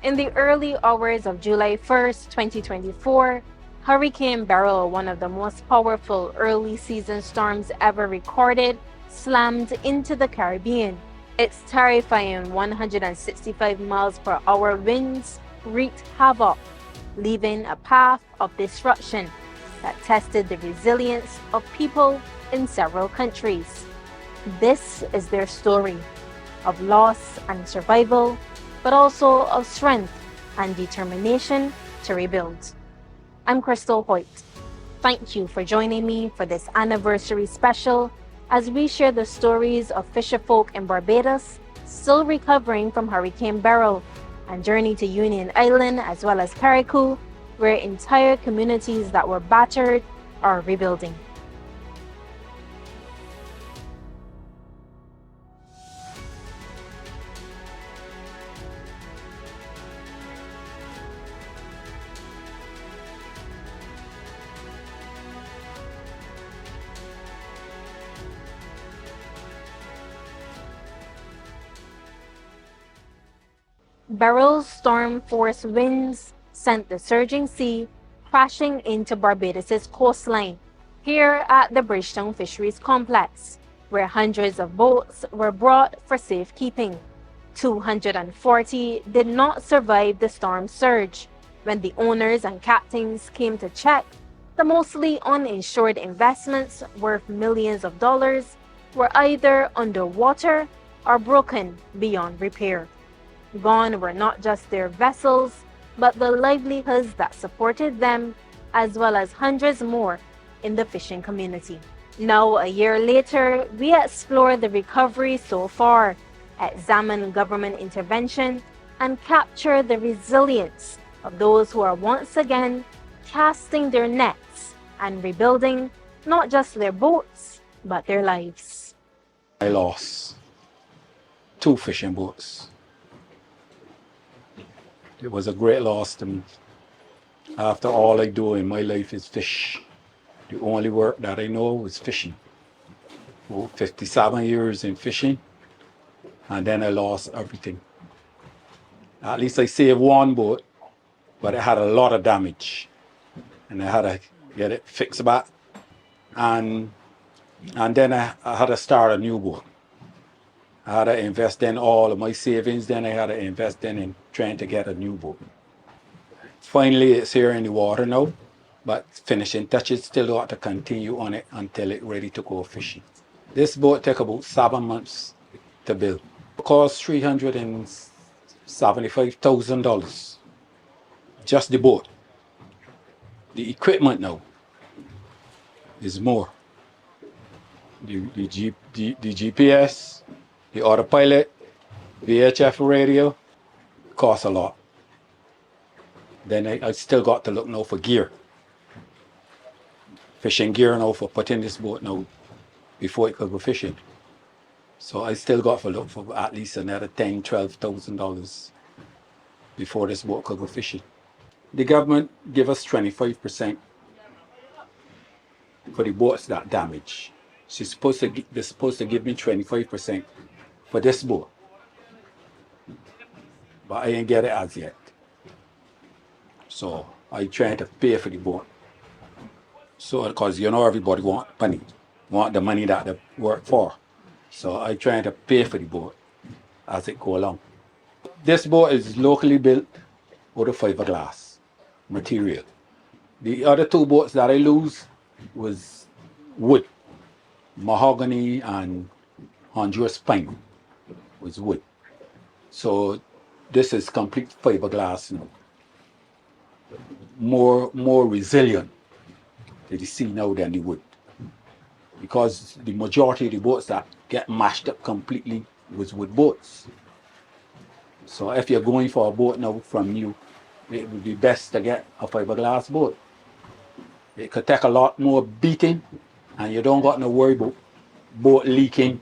In the early hours of July 1st, 2024, Hurricane Beryl, one of the most powerful early season storms ever recorded, slammed into the Caribbean. Its terrifying 165 miles per hour winds wreaked havoc, leaving a path of destruction that tested the resilience of people in several countries. This is their story of loss and survival, but also of strength and determination to rebuild. I'm Krystal Hoyte. Thank you for joining me for this anniversary special as we share the stories of fisherfolk in Barbados still recovering from Hurricane Beryl, and journey to Union Island as well as Carriacou, where entire communities that were battered are rebuilding. Beryl's storm-force winds sent the surging sea crashing into Barbados's coastline, here at the Bridgetown Fisheries Complex, where hundreds of boats were brought for safekeeping. 240 did not survive the storm surge. When the owners and captains came to check, the mostly uninsured investments worth millions of dollars were either underwater or broken beyond repair. Gone were not just their vessels, but the livelihoods that supported them, as well as hundreds more in the fishing community. Now, a year later, we explore the recovery so far, examine government intervention, and capture the resilience of those who are once again casting their nets and rebuilding not just their boats, but their lives. I lost 2 fishing boats. It was a great loss to me. After all I do in my life is fish. The only work that I know is fishing. 57 years in fishing, and then I lost everything. At least I saved 1 boat, but it had a lot of damage. And I had to get it fixed back. And then I had to start a new boat. I had to invest in all of my savings, then I had to invest in trying to get a new boat. Finally, it's here in the water now, but finishing touches still got to continue on it until it's ready to go fishing. This boat took about 7 months to build. It cost $375,000, just the boat. The equipment now is more. The GPS, the autopilot, VHF radio, costs a lot. Then I still got to look now for gear. Fishing gear now for putting this boat now before it could go fishing. So I still got to look for at least another $10,000, $12,000 before this boat could go fishing. The government gave us 25% for the boats that damage. They're supposed to give me 25% for this boat, but I ain't get it as yet. So I trying to pay for the boat. So because everybody want the money that they work for. So I trying to pay for the boat as it go along. This boat is locally built out of fiberglass material. The other 2 boats that I lose was wood, mahogany and Honduras pine was wood. So this is complete fiberglass now. More resilient to the sea now than the wood. Because the majority of the boats that get mashed up completely was wood boats. So if you're going for a boat now from new, it would be best to get a fiberglass boat. It could take a lot more beating, and you don't got no worry about boat leaking.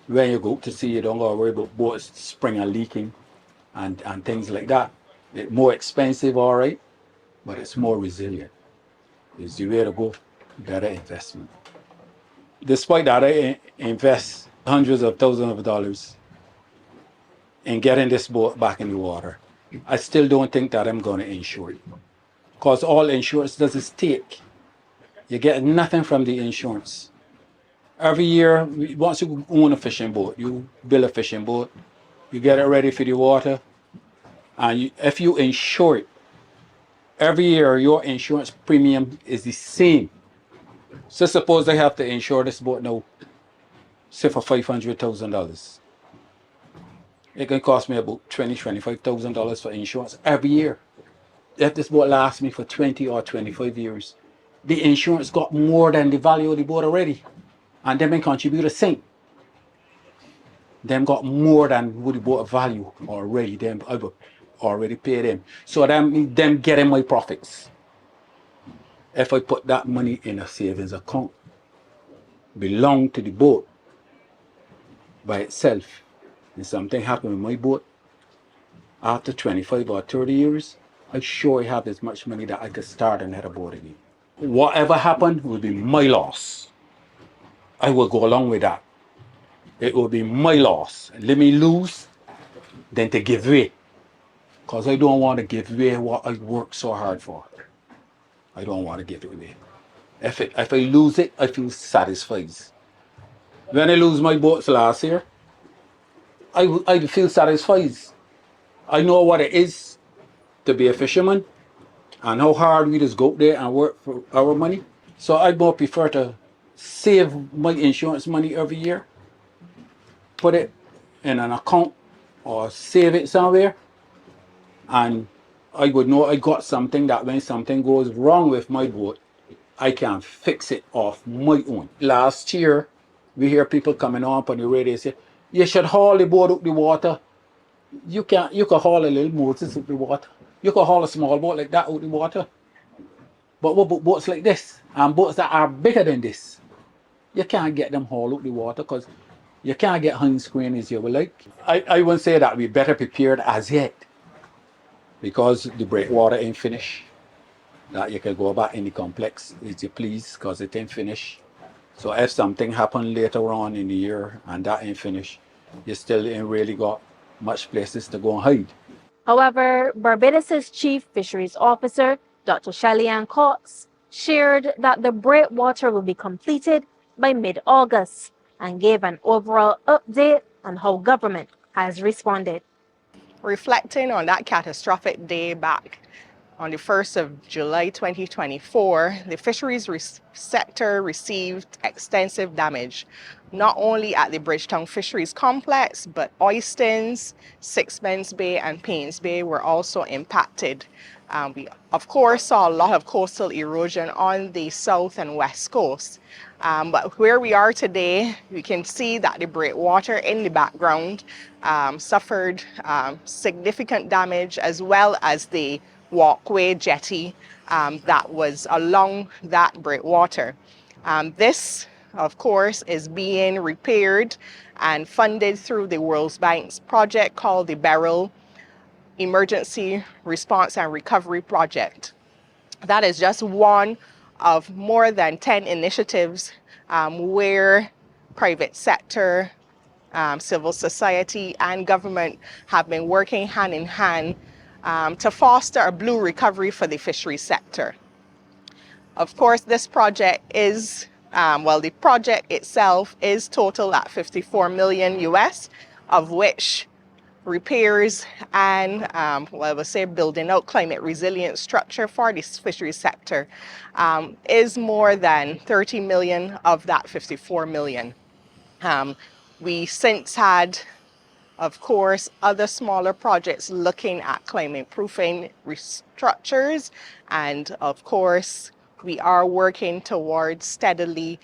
When you go to sea, you don't got to worry about boats spring and leaking and things like that. It's more expensive, all right, but it's more resilient. It's the way to go, better investment. Despite that, I invest hundreds of thousands of dollars in getting this boat back in the water. I still don't think that I'm going to insure it. Because all insurance does is take. You get nothing from the insurance. Every year, once you own a fishing boat, you build a fishing boat, you get it ready for the water, and if you insure it, every year your insurance premium is the same. So suppose I have to insure this boat now, say for $500,000. It can cost me about $25,000 for insurance every year. If this boat lasts me for 20 or 25 years, the insurance got more than the value of the boat already. And them can contribute the same. Them got more than what the boat value already. Them I already pay them. So them getting my profits. If I put that money in a savings account, belong to the boat by itself, and something happen with my boat, after 25 or 30 years, I sure have as much money that I could start another boat again. Whatever happened will be my loss. I will go along with that. It will be my loss. Let me lose than to give away. Because I don't want to give away what I worked so hard for. I don't want to give it away. If I lose it, I feel satisfied. When I lose my boats last year, I feel satisfied. I know what it is to be a fisherman and how hard we just go out there and work for our money. So I more prefer to save my insurance money every year, put it in an account or save it somewhere, and I would know I got something that when something goes wrong with my boat, I can fix it off my own. Last year, we hear people coming on the radio say, you should haul the boat out the water. You can haul a little Moses out the water. You can haul a small boat like that out the water. But what about boats like this? And boats that are bigger than this? You can't get them hauled out the water because you can't get hung screen as you would like. I wouldn't say that we're better prepared as yet because the breakwater ain't finished. That you can go back in the complex as you please because it ain't finished. So if something happened later on in the year and that ain't finished, you still ain't really got much places to go and hide. However, Barbados' Chief Fisheries Officer, Dr. Shelley-Ann Cox, shared that the breakwater will be completed by mid-August and gave an overall update on how government has responded. Reflecting on that catastrophic day back on the 1st of July 2024, the fisheries sector received extensive damage, not only at the Bridgetown Fisheries Complex, but Oystons, Sixpence Bay and Paynes Bay were also impacted. We, of course, saw a lot of coastal erosion on the south and west coast. But where we are today, we can see that the breakwater in the background suffered significant damage, as well as the walkway jetty that was along that breakwater. This, of course, is being repaired and funded through the World Bank's project called the Beryl Emergency Response and Recovery Project. That is just one of more than 10 initiatives where private sector, civil society, and government have been working hand in hand to foster a blue recovery for the fisheries sector. Of course, this project is, the project itself is total at 54 million US, of which repairs and, I would say building out climate resilient structure for the fisheries sector is more than 30 million of that 54 million. We since had, of course, other smaller projects looking at climate proofing structures, and of course, we are working towards steadily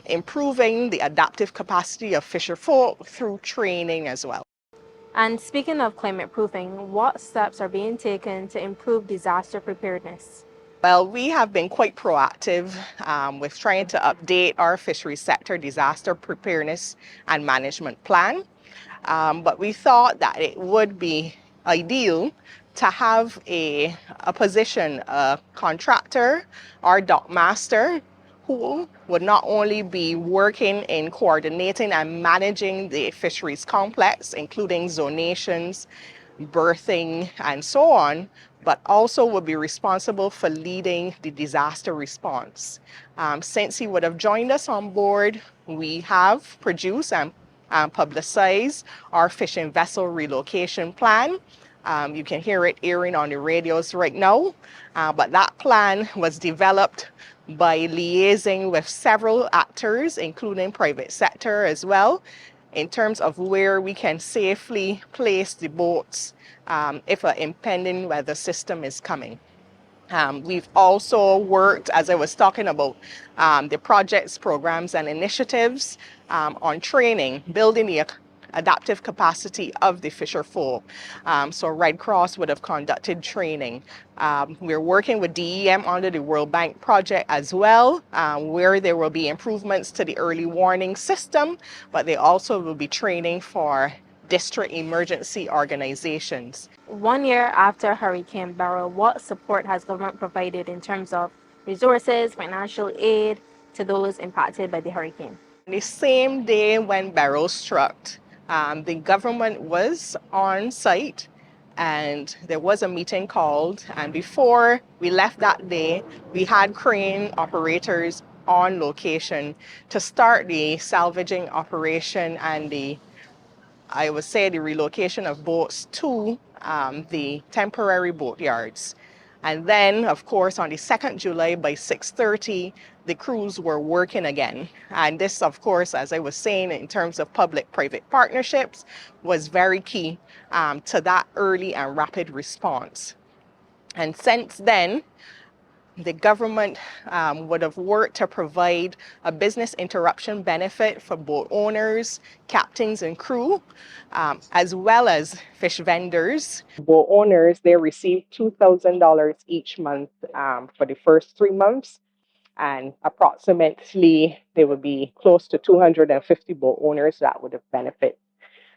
improving the adaptive capacity of fisherfolk through training as well. And speaking of climate proofing, what steps are being taken to improve disaster preparedness? Well, we have been quite proactive with trying to update our fisheries sector disaster preparedness and management plan. But we thought that it would be ideal to have a position, a contractor or dock master, who would not only be working in coordinating and managing the fisheries complex, including zonations, berthing, and so on, but also will be responsible for leading the disaster response. Since he would have joined us on board, we have produced and publicized our fishing vessel relocation plan. You can hear it airing on the radios right now, but that plan was developed by liaising with several actors, including private sector as well, in terms of where we can safely place the boats if an impending weather system is coming. We've also worked, as I was talking about, the projects, programs, and initiatives on training, building the adaptive capacity of the fisherfolk. So Red Cross would have conducted training. We're working with DEM under the World Bank project as well, where there will be improvements to the early warning system, but they also will be training for district emergency organizations. 1 year after Hurricane Beryl, what support has government provided in terms of resources, financial aid to those impacted by the hurricane? The same day when Beryl struck, the government was on site and there was a meeting called. And before we left that day, we had crane operators on location to start the salvaging operation and I would say the relocation of boats to the temporary boat yards. And then, of course, on the 2nd July by 6:30, the crews were working again. And this, of course, as I was saying, in terms of public-private partnerships, was very key to that early and rapid response. And since then, the government would have worked to provide a business interruption benefit for boat owners, captains, and crew, as well as fish vendors. Boat owners, they received $2,000 each month for the first 3 months, and approximately there would be close to 250 boat owners that would have benefited.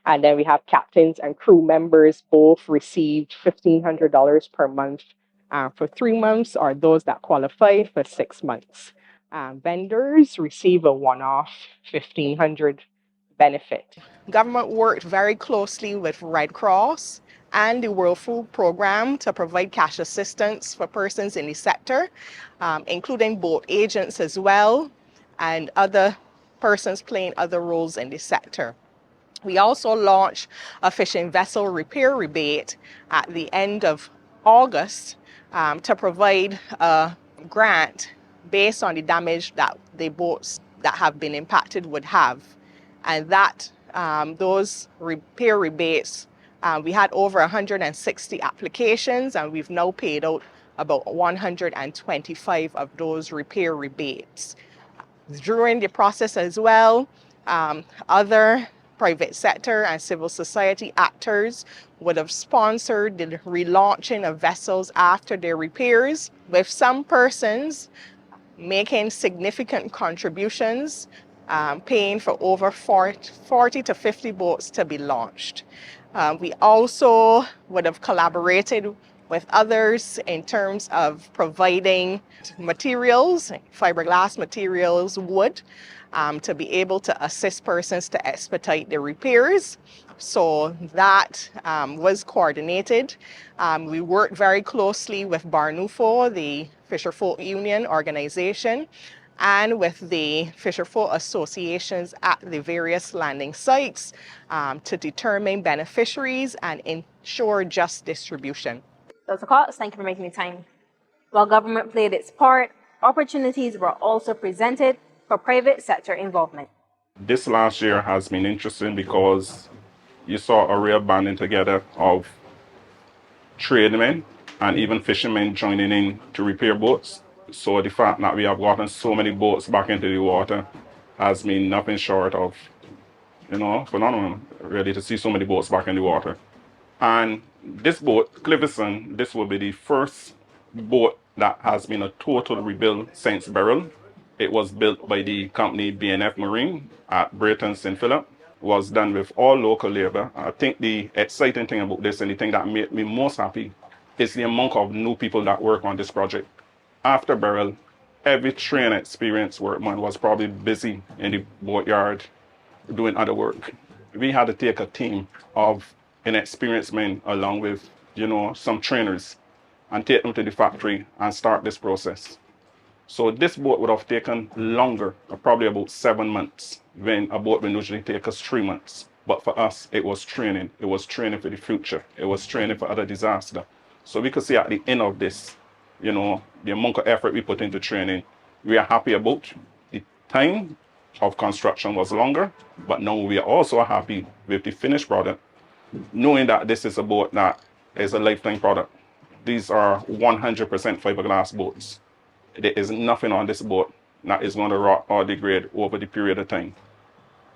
And then we have captains and crew members both received $1,500 per month for 3 months, or those that qualify for 6 months. Vendors receive a one-off $1,500 benefit. Government worked very closely with Red Cross and the World Food Program to provide cash assistance for persons in the sector, including boat agents as well, and other persons playing other roles in the sector. We also launched a fishing vessel repair rebate at the end of August to provide a grant based on the damage that the boats that have been impacted would have. And that those repair rebates, we had over 160 applications, and we've now paid out about 125 of those repair rebates. During the process as well, other private sector and civil society actors would have sponsored the relaunching of vessels after their repairs, with some persons making significant contributions, paying for over 40 to 50 boats to be launched. We also would have collaborated with others in terms of providing materials, fiberglass materials, wood, to be able to assist persons to expedite the repairs. So that was coordinated. We worked very closely with Barnufo, the Fisherfolk Union organization, and with the fisherfolk associations at the various landing sites to determine beneficiaries and ensure just distribution. Dr. Cox, thank you for making the time. While government played its part, opportunities were also presented for private sector involvement. This last year has been interesting because you saw a real banding together of tradesmen and even fishermen joining in to repair boats. So the fact that we have gotten so many boats back into the water has been nothing short of, phenomenal, really, to see so many boats back in the water. And this boat, Cliverson, this will be the first boat that has been a total rebuild since Beryl. It was built by the company BNF Marine at Brayton St. Philip. Was done with all local labor. I think the exciting thing about this and the thing that made me most happy is the amount of new people that work on this project. After Beryl, every trained experienced workman was probably busy in the boatyard doing other work. We had to take a team of inexperienced men along with, some trainers and take them to the factory and start this process. So this boat would have taken longer, probably about 7 months, when a boat would usually take us 3 months. But for us, it was training. It was training for the future. It was training for other disaster. So we could see at the end of this, the amount of effort we put into training, we are happy about. The time of construction was longer, but now we are also happy with the finished product, knowing that this is a boat that is a lifetime product. These are 100% fiberglass boats. There is nothing on this boat that is going to rot or degrade over the period of time.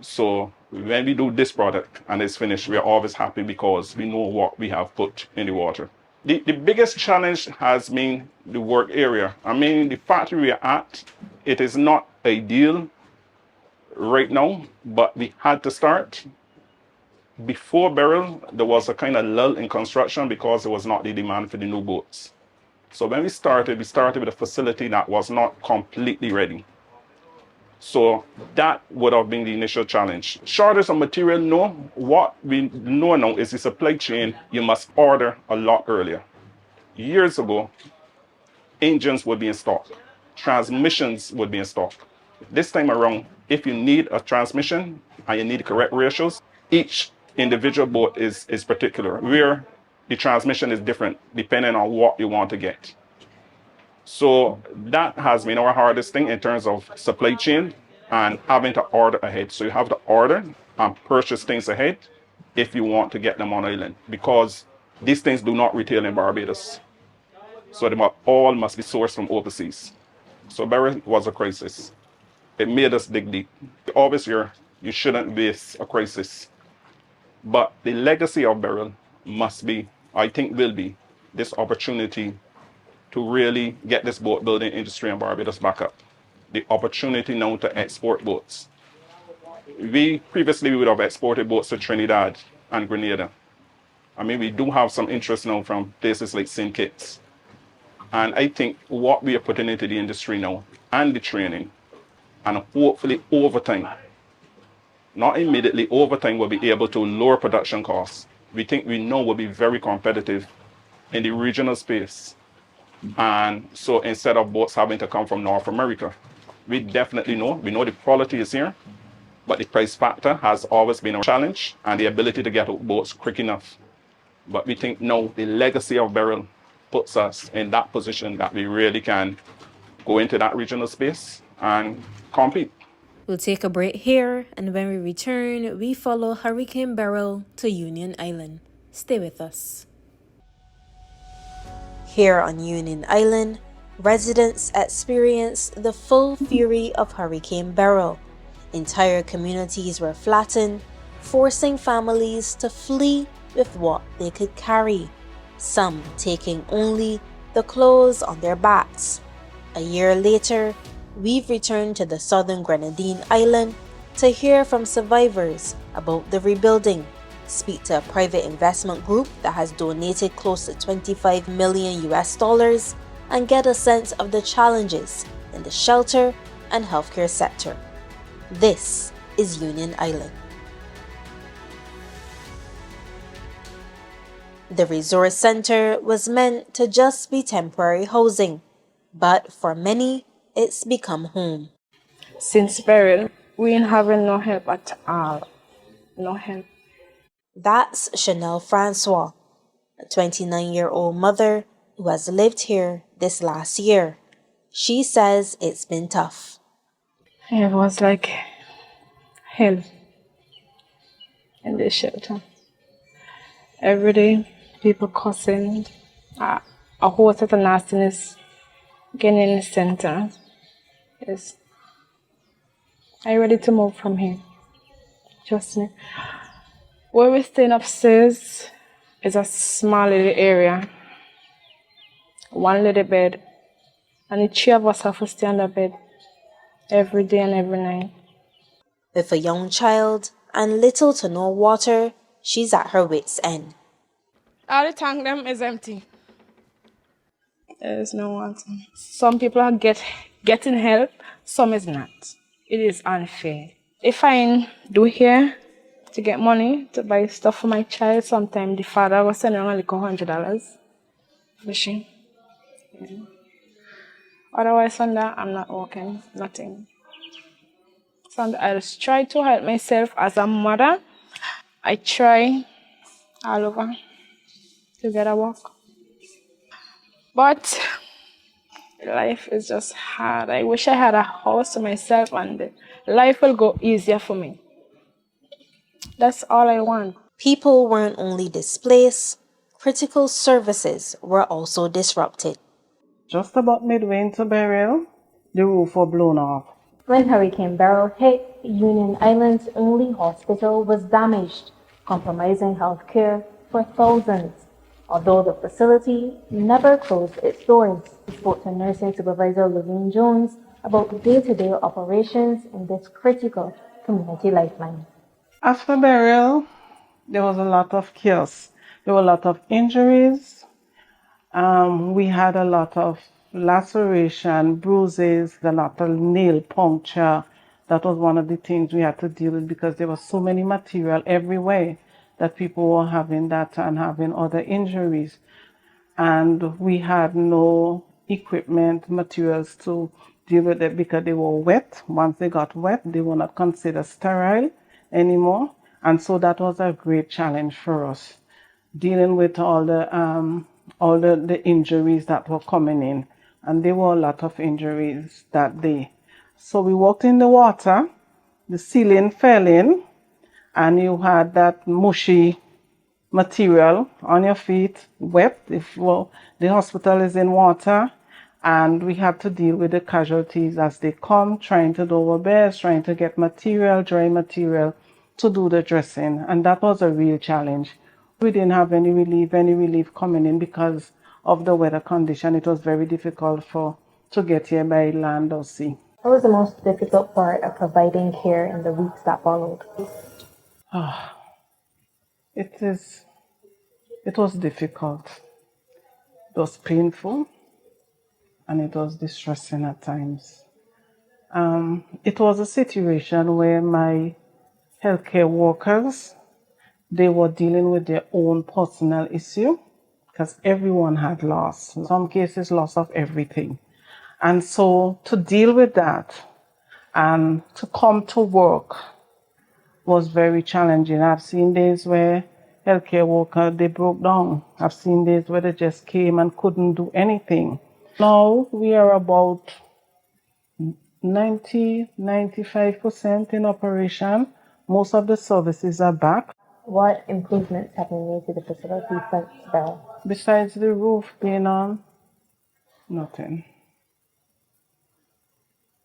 So when we do this product and it's finished, we are always happy because we know what we have put in the water. The biggest challenge has been the work area. I mean, the factory we are at, it is not ideal right now, but we had to start. Before Beryl, there was a kind of lull in construction because there was not the demand for the new boats. So when we started with a facility that was not completely ready. So that would have been the initial challenge. Shortage of material, no. What we know now is the supply chain, you must order a lot earlier. Years ago, engines would be in stock. Transmissions would be in stock. This time around, if you need a transmission and you need the correct ratios, each individual boat is particular, where the transmission is different depending on what you want to get. So that has been our hardest thing in terms of supply chain and having to order ahead. So you have to order and purchase things ahead if you want to get them on island, because these things do not retail in Barbados. So they all must be sourced from overseas. So Beryl was a crisis. It made us dig deep. Always you shouldn't waste a crisis. But the legacy of Beryl must be, I think will be, this opportunity to really get this boat building industry in Barbados back up. The opportunity now to export boats. We would have exported boats to Trinidad and Grenada. I mean, we do have some interest now from places like St. Kitts. And I think what we are putting into the industry now, and the training, and hopefully over time, not immediately, over time, we'll be able to lower production costs. We know we'll be very competitive in the regional space. And so instead of boats having to come from North America, we definitely know the quality is here, but the price factor has always been a challenge, and the ability to get out boats quick enough. But we think now the legacy of Beryl puts us in that position that we really can go into that regional space and compete. We'll take a break here, and when we return, we follow Hurricane Beryl to Union Island. Stay with us. Here on Union Island, residents experienced the full fury of Hurricane Beryl. Entire communities were flattened, forcing families to flee with what they could carry, some taking only the clothes on their backs. A year later, we've returned to the southern Grenadine island to hear from survivors about the rebuilding, speak to a private investment group that has donated close to $25 million US, and get a sense of the challenges in the shelter and healthcare sector. This is Union Island. The resource center was meant to just be temporary housing, but for many, it's become home. Since Beryl, we ain't having no help at all. No help. That's Chanel Francois, a 29-year-old mother who has lived here this last year. She says it's been tough. It was like hell in the shelter. Every day, people cussing, a whole set of nastiness getting in the center. Yes. Are you ready to move from here? Trust me. Where we're staying upstairs is a small little area. One little bed. And the three of us have to stay on the bed every day and every night. With a young child and little to no water, she's at her wit's end. All the tank them is empty. There's no water. Some people are getting help, some is not. It is unfair. If I do here, to get money to buy stuff for my child. Sometimes the father was sending around like $100 fishing. Yeah. Otherwise, on that, I'm not working, nothing. So I just try to help myself as a mother. I try all over to get a work. But life is just hard. I wish I had a house to myself and life will go easier for me. That's all I want. People weren't only displaced, critical services were also disrupted. Just about midway into Beryl, the roof was blown off. When Hurricane Beryl hit, Union Island's only hospital was damaged, compromising health care for thousands. Although the facility never closed its doors. We spoke to nursing supervisor Lorraine Jones about day-to-day operations in this critical community lifeline. After Beryl, there was a lot of chaos. There were a lot of injuries. We had a lot of laceration, bruises, a lot of nail puncture. That was one of the things we had to deal with because there was so many material everywhere that people were having that and having other injuries. And we had no equipment, materials to deal with it because they were wet. Once they got wet, they were not considered sterile anymore. And so that was a great challenge for us, dealing with all the injuries that were coming in. And there were a lot of injuries that day. So we walked in the water, the ceiling fell in, and you had that mushy material on your feet, wet. If the hospital is in water, and we have to deal with the casualties as they come, trying to do our best, trying to get material, dry material, to do the dressing, and that was a real challenge. We didn't have any relief coming in because of the weather condition. It was very difficult to get here by land or sea. What was the most difficult part of providing care in the weeks that followed? It was difficult. It was painful, and it was distressing at times. It was a situation where my healthcare workers, they were dealing with their own personal issue because everyone had loss. In some cases, loss of everything. And so to deal with that and to come to work was very challenging. I've seen days where healthcare workers, they broke down. I've seen days where they just came and couldn't do anything. Now we are about 95% in operation. Most of the services are back. What improvements have been made to the facility since Beryl? Besides the roof being on, nothing.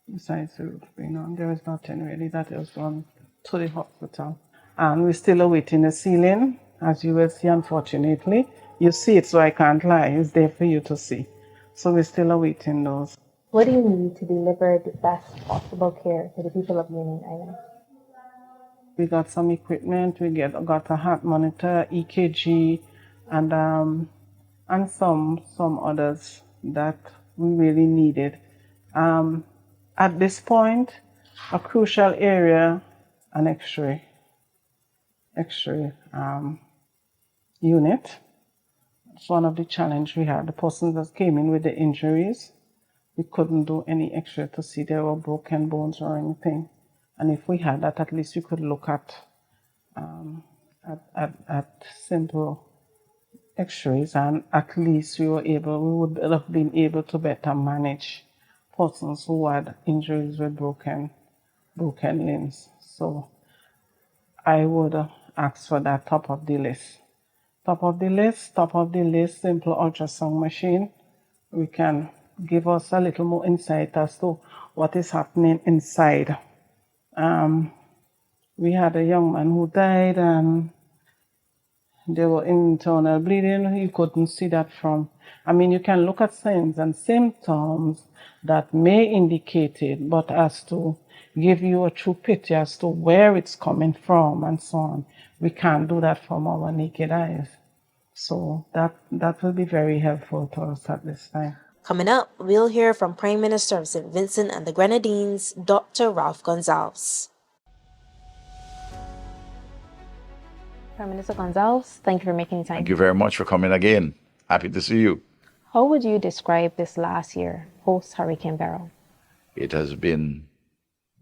Besides the roof being on, there is nothing really that is done to the hospital. And we're still awaiting the ceiling, as you will see, unfortunately. You see it, so I can't lie. It's there for you to see. So we're still awaiting those. What do you need to deliver the best possible care to the people of Union Island? We got some equipment. We got a heart monitor, EKG, and some others that we really needed. At this point, a crucial area, an X-ray unit. It's one of the challenges we had. The person that came in with the injuries, we couldn't do any X-ray to see there were broken bones or anything. And if we had that, at least we could look at simple X-rays, and at least we would have been able to better manage persons who had injuries with broken limbs. So I would ask for that top of the list. Top of the list, simple ultrasound machine. We can give us a little more insight as to what is happening inside. We had a young man who died, and there were internal bleeding. You couldn't see that you can look at signs and symptoms that may indicate it, but as to give you a true picture as to where it's coming from and so on, we can't do that from our naked eyes. So that will be very helpful to us at this time. Coming up, we'll hear from Prime Minister of St. Vincent and the Grenadines, Dr. Ralph Gonzalez. Prime Minister Gonzalez, thank you for making time. Thank you very much for coming again. Happy to see you. How would you describe this last year post Hurricane Beryl? It has been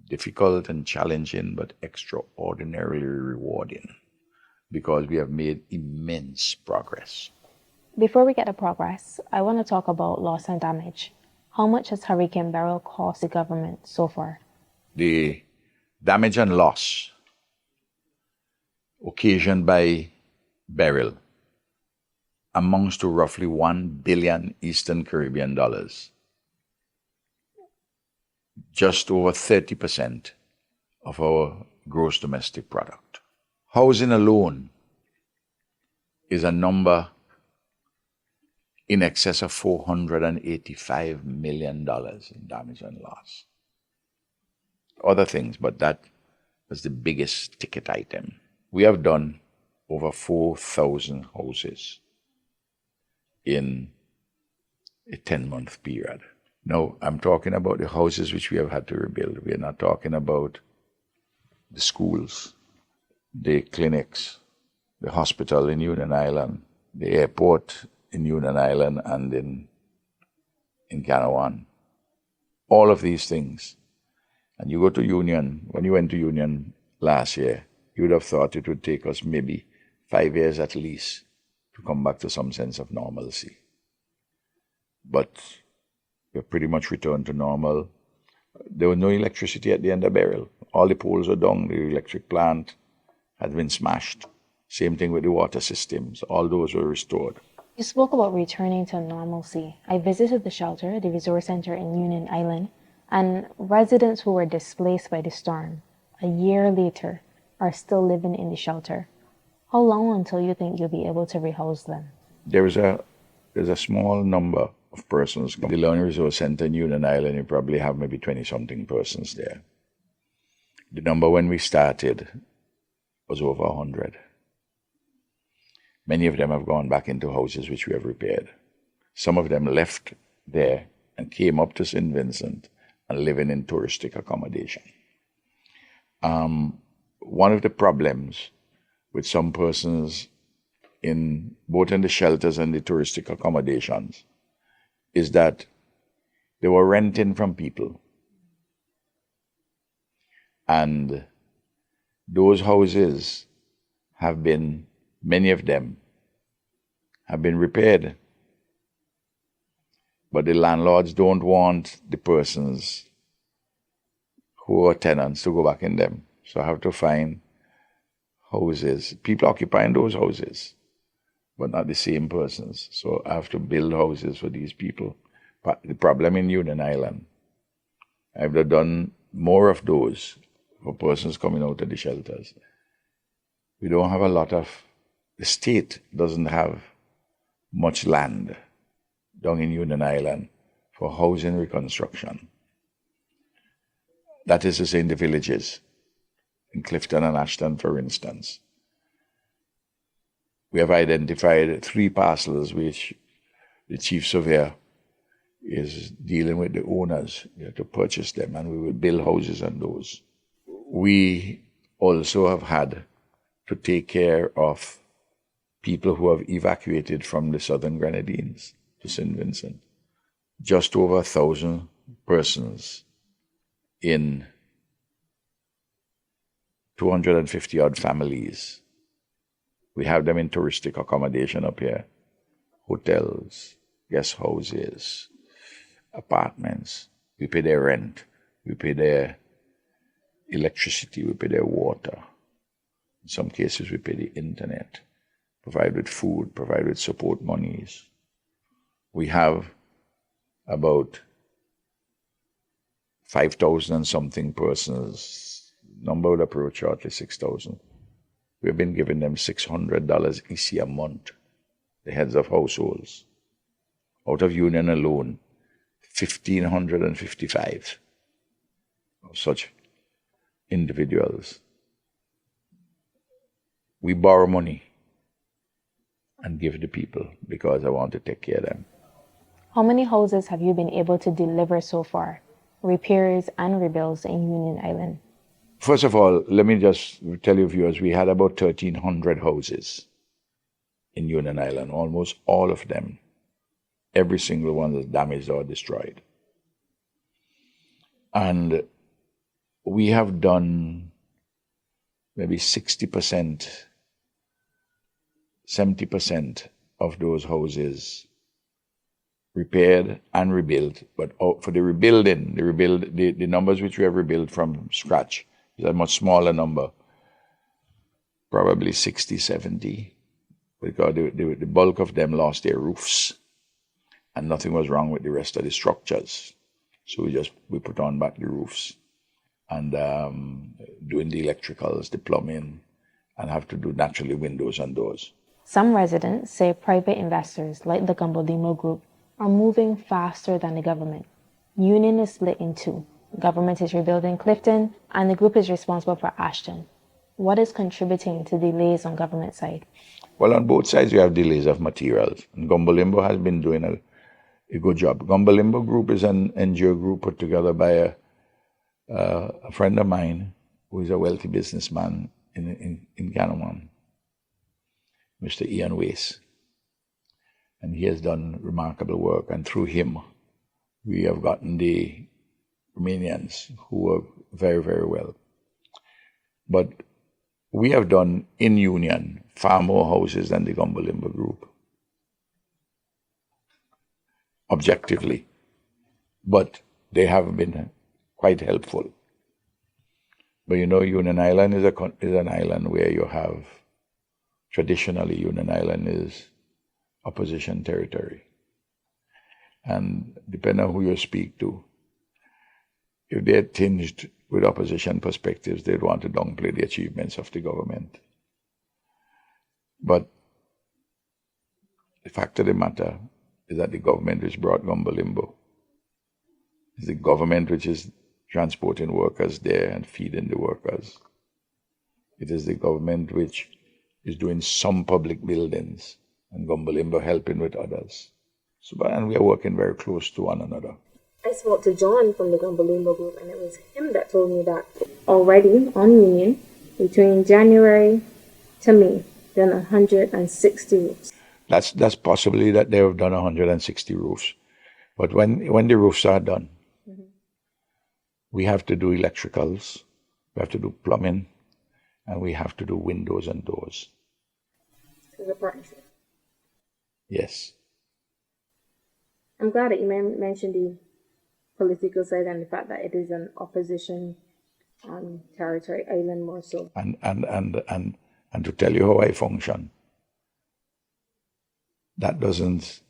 difficult and challenging, but extraordinarily rewarding because we have made immense progress. Before we get to progress, I want to talk about loss and damage. How much has Hurricane Beryl cost the government so far? The damage and loss occasioned by Beryl amounts to roughly 1 billion Eastern Caribbean dollars. Just over 30% of our gross domestic product. Housing alone is a number in excess of $485 million in damage and loss. Other things, but that was the biggest ticket item. We have done over 4,000 houses in a 10-month period. Now, I'm talking about the houses which we have had to rebuild. We are not talking about the schools, the clinics, the hospital in Union Island, the airport in Union Island and in Canawan. All of these things. And you go to Union, when you went to Union last year, you would have thought it would take us maybe 5 years at least to come back to some sense of normalcy. But we're pretty much returned to normal. There was no electricity at the end of Beryl. All the poles were down. The electric plant had been smashed. Same thing with the water systems. All those were restored. You spoke about returning to normalcy. I visited the shelter, the resource center in Union Island, and residents who were displaced by the storm, a year later, are still living in the shelter. How long until you think you'll be able to rehouse them? There's a small number of persons. The Learning Resource Center in Union Island, you probably have maybe 20-something persons there. The number when we started was over 100. Many of them have gone back into houses which we have repaired. Some of them left there and came up to St. Vincent and living in touristic accommodation. One of the problems with some persons both in the shelters and the touristic accommodations is that they were renting from people. And those houses have been, many of them have been repaired. But the landlords don't want the persons who are tenants to go back in them. So I have to find houses, people occupying those houses, but not the same persons. So I have to build houses for these people. But the problem in Union Island, I've done more of those for persons coming out of the shelters. We don't have a lot of, the state doesn't have much land down in Union Island for housing reconstruction. That is to say in the villages, in Clifton and Ashton, for instance. We have identified 3 parcels which the chief surveyor is dealing with the owners to purchase them, and we will build houses on those. We also have had to take care of people who have evacuated from the southern Grenadines to St. Vincent. Just over 1,000 persons in 250-odd families. We have them in touristic accommodation up here, hotels, guest houses, apartments. We pay their rent, we pay their electricity, we pay their water. In some cases, we pay the internet, provide with food, provide with support monies. We have about 5,000 and something persons, number would approach shortly 6,000. We've been giving them $600 each a month, the heads of households. Out of Union alone, 1,555 of such individuals. We borrow money and give the people because I want to take care of them. How many houses have you been able to deliver so far, repairs and rebuilds in Union Island? First of all, let me just tell you, viewers, we had about 1,300 houses in Union Island, almost all of them. Every single one was damaged or destroyed. And we have done maybe 60%, 70% of those houses repaired and rebuilt. But for the rebuilding, the numbers which we have rebuilt from scratch is a much smaller number, probably 60, 70, because the bulk of them lost their roofs and nothing was wrong with the rest of the structures. So we put on back the roofs and doing the electricals, the plumbing, and have to do naturally windows and doors. Some residents say private investors like the Gumbalimo Group are moving faster than the government. Union is split in two. The government is rebuilding Clifton and the group is responsible for Ashton. What is contributing to delays on government side? Well, on both sides you have delays of materials. And Gumbalimo has been doing a good job. Gumbalimo Group is an NGO group put together by a friend of mine who is a wealthy businessman in Ganawan, Mr. Ian Wace. And he has done remarkable work. And through him, we have gotten the Romanians who work very, very well. But we have done in Union far more houses than the Gumbalimo Group, objectively. But they have been quite helpful. But you know, Union Island is an island where you have, traditionally, Union Island is opposition territory. And depending on who you speak to, if they're tinged with opposition perspectives, they'd want to downplay the achievements of the government. But the fact of the matter is that the government which brought Gumbalimo is the government which is transporting workers there and feeding the workers. It is the government which is doing some public buildings and Gumbalimo helping with others. So, and we are working very close to one another. I spoke to John from the Gumbalimo Group, and it was him that told me that already on Union, between January to May, done 160 roofs. That's possibly that they have done 160 roofs. But when the roofs are done, we have to do electricals, we have to do plumbing, and we have to do windows and doors. It's a partnership. Yes. I'm glad that you mentioned the political side and the fact that it is an opposition territory, island more so. And to tell you how I function, that doesn't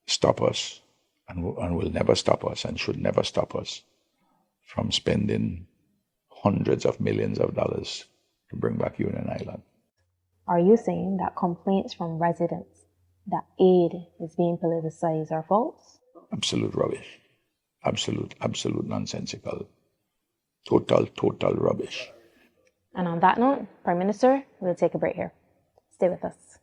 stop us and will never stop us and should never stop us from spending hundreds of millions of dollars to bring back Union Island. Are you saying that complaints from residents that aid is being politicized are false? Absolute rubbish. Absolute nonsensical. Total rubbish. And on that note, Prime Minister, we'll take a break here. Stay with us.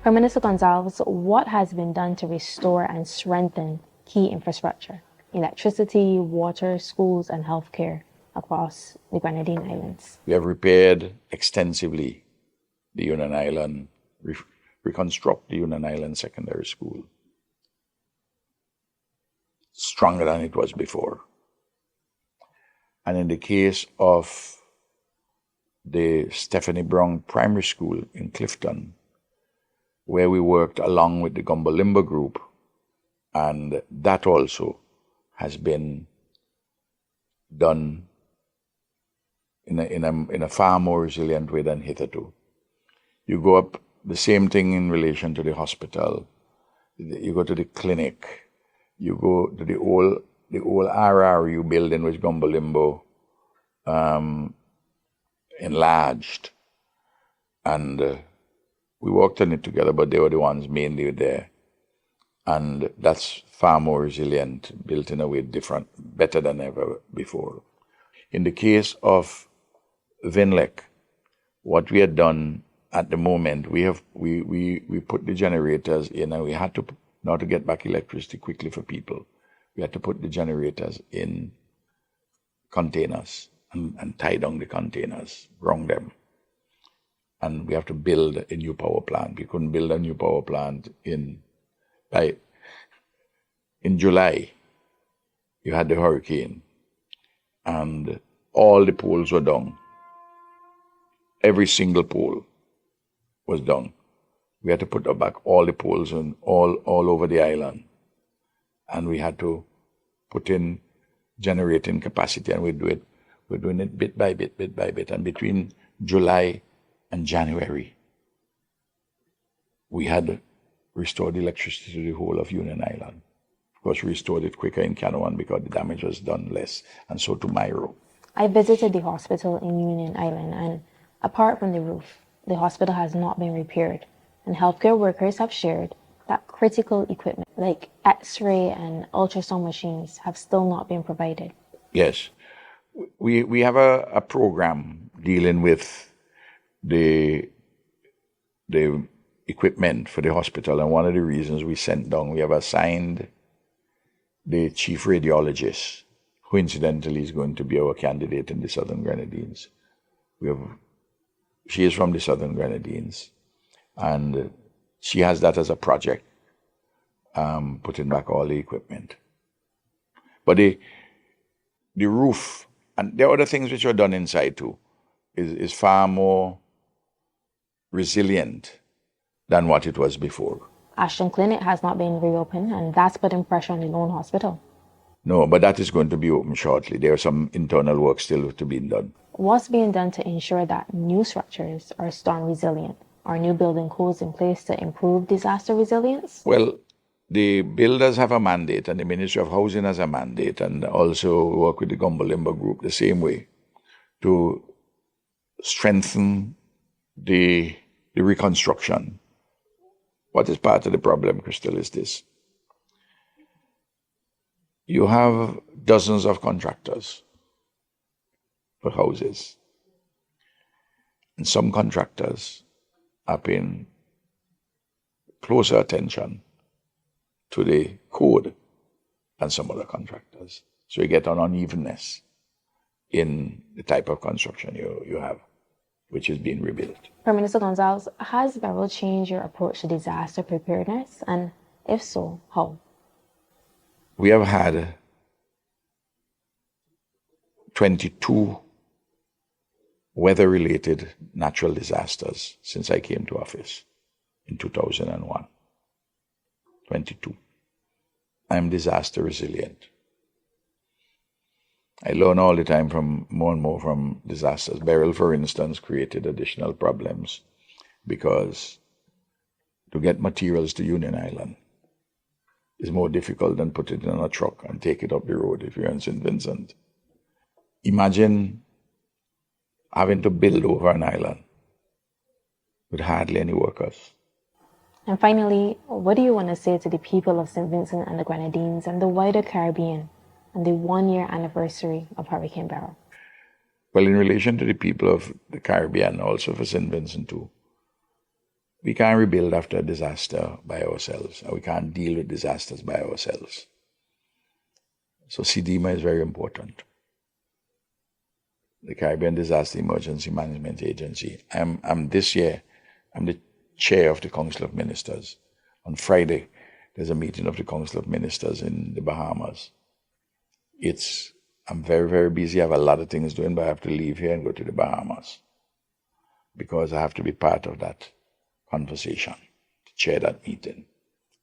Prime Minister Gonzalez, what has been done to restore and strengthen key infrastructure, electricity, water, schools, and healthcare across the Grenadine Islands? We have repaired extensively the Union Island, reconstruct the Union Island Secondary School. Stronger than it was before. And in the case of the Stephanie Brown Primary School in Clifton, where we worked along with the Gumbalimo Group, and that also has been done in a far more resilient way than hitherto. You go up, the same thing in relation to the hospital. You go to the clinic. You go to the old RRU building which Gumbalimo enlarged. And we worked on it together, but they were the ones mainly there. And that's far more resilient, built in a way different, better than ever before. In the case of Vinlec, what we had done at the moment, we put the generators in, and we had to, now to get back electricity quickly for people, we had to put the generators in containers and tie down the containers, run them. And we have to build a new power plant. We couldn't build a new power plant in July. You had the hurricane, and all the poles were down. Every single pole was down. We had to put back all the poles on all over the island, and we had to put in generating capacity, and we're doing it bit by bit. And between July and January, we had restored electricity to the whole of Union Island. Of course, we restored it quicker in Canawan because the damage was done less, and so to Myro. I visited the hospital in Union Island, and apart from the roof, the hospital has not been repaired, and healthcare workers have shared that critical equipment like X-ray and ultrasound machines have still not been provided. Yes. We have a program dealing with the equipment for the hospital, and one of the reasons we sent down, we have assigned the chief radiologist, who incidentally is going to be our candidate in the Southern Grenadines. She is from the Southern Grenadines, and she has that as a project, putting back all the equipment. But the roof, and there are other things which are done inside too, is far more resilient than what it was before. Ashton Clinic has not been reopened, and that's putting pressure on the lone hospital. No, but that is going to be open shortly. There are some internal work still to be done. What's being done to ensure that new structures are storm resilient? Are new building codes in place to improve disaster resilience? Well, the builders have a mandate, and the Ministry of Housing has a mandate, and also work with the Gumbo-Limbo Group the same way to strengthen the reconstruction. What is part of the problem, Krystal, is this. You have dozens of contractors for houses, and some contractors are paying closer attention to the code than some other contractors. So you get an unevenness in the type of construction you have, which is being rebuilt. Prime Minister Gonzalez, has Beryl changed your approach to disaster preparedness? And if so, how? We have had 22 weather-related natural disasters since I came to office in 2001. 22. I'm disaster resilient. I learn all the time from more and more from disasters. Beryl, for instance, created additional problems because to get materials to Union Island is more difficult than put it in a truck and take it up the road if you're in St. Vincent. Imagine having to build over an island with hardly any workers. And finally, what do you want to say to the people of St. Vincent and the Grenadines and the wider Caribbean on the 1-year anniversary of Hurricane Beryl? Well, in relation to the people of the Caribbean, also for St. Vincent too, we can't rebuild after a disaster by ourselves, and we can't deal with disasters by ourselves. So CDEMA is very important. The Caribbean Disaster Emergency Management Agency. This year, I'm the chair of the Council of Ministers. On Friday, there's a meeting of the Council of Ministers in the Bahamas. I'm very, very busy. I have a lot of things doing, but I have to leave here and go to the Bahamas because I have to be part of that conversation, to chair that meeting.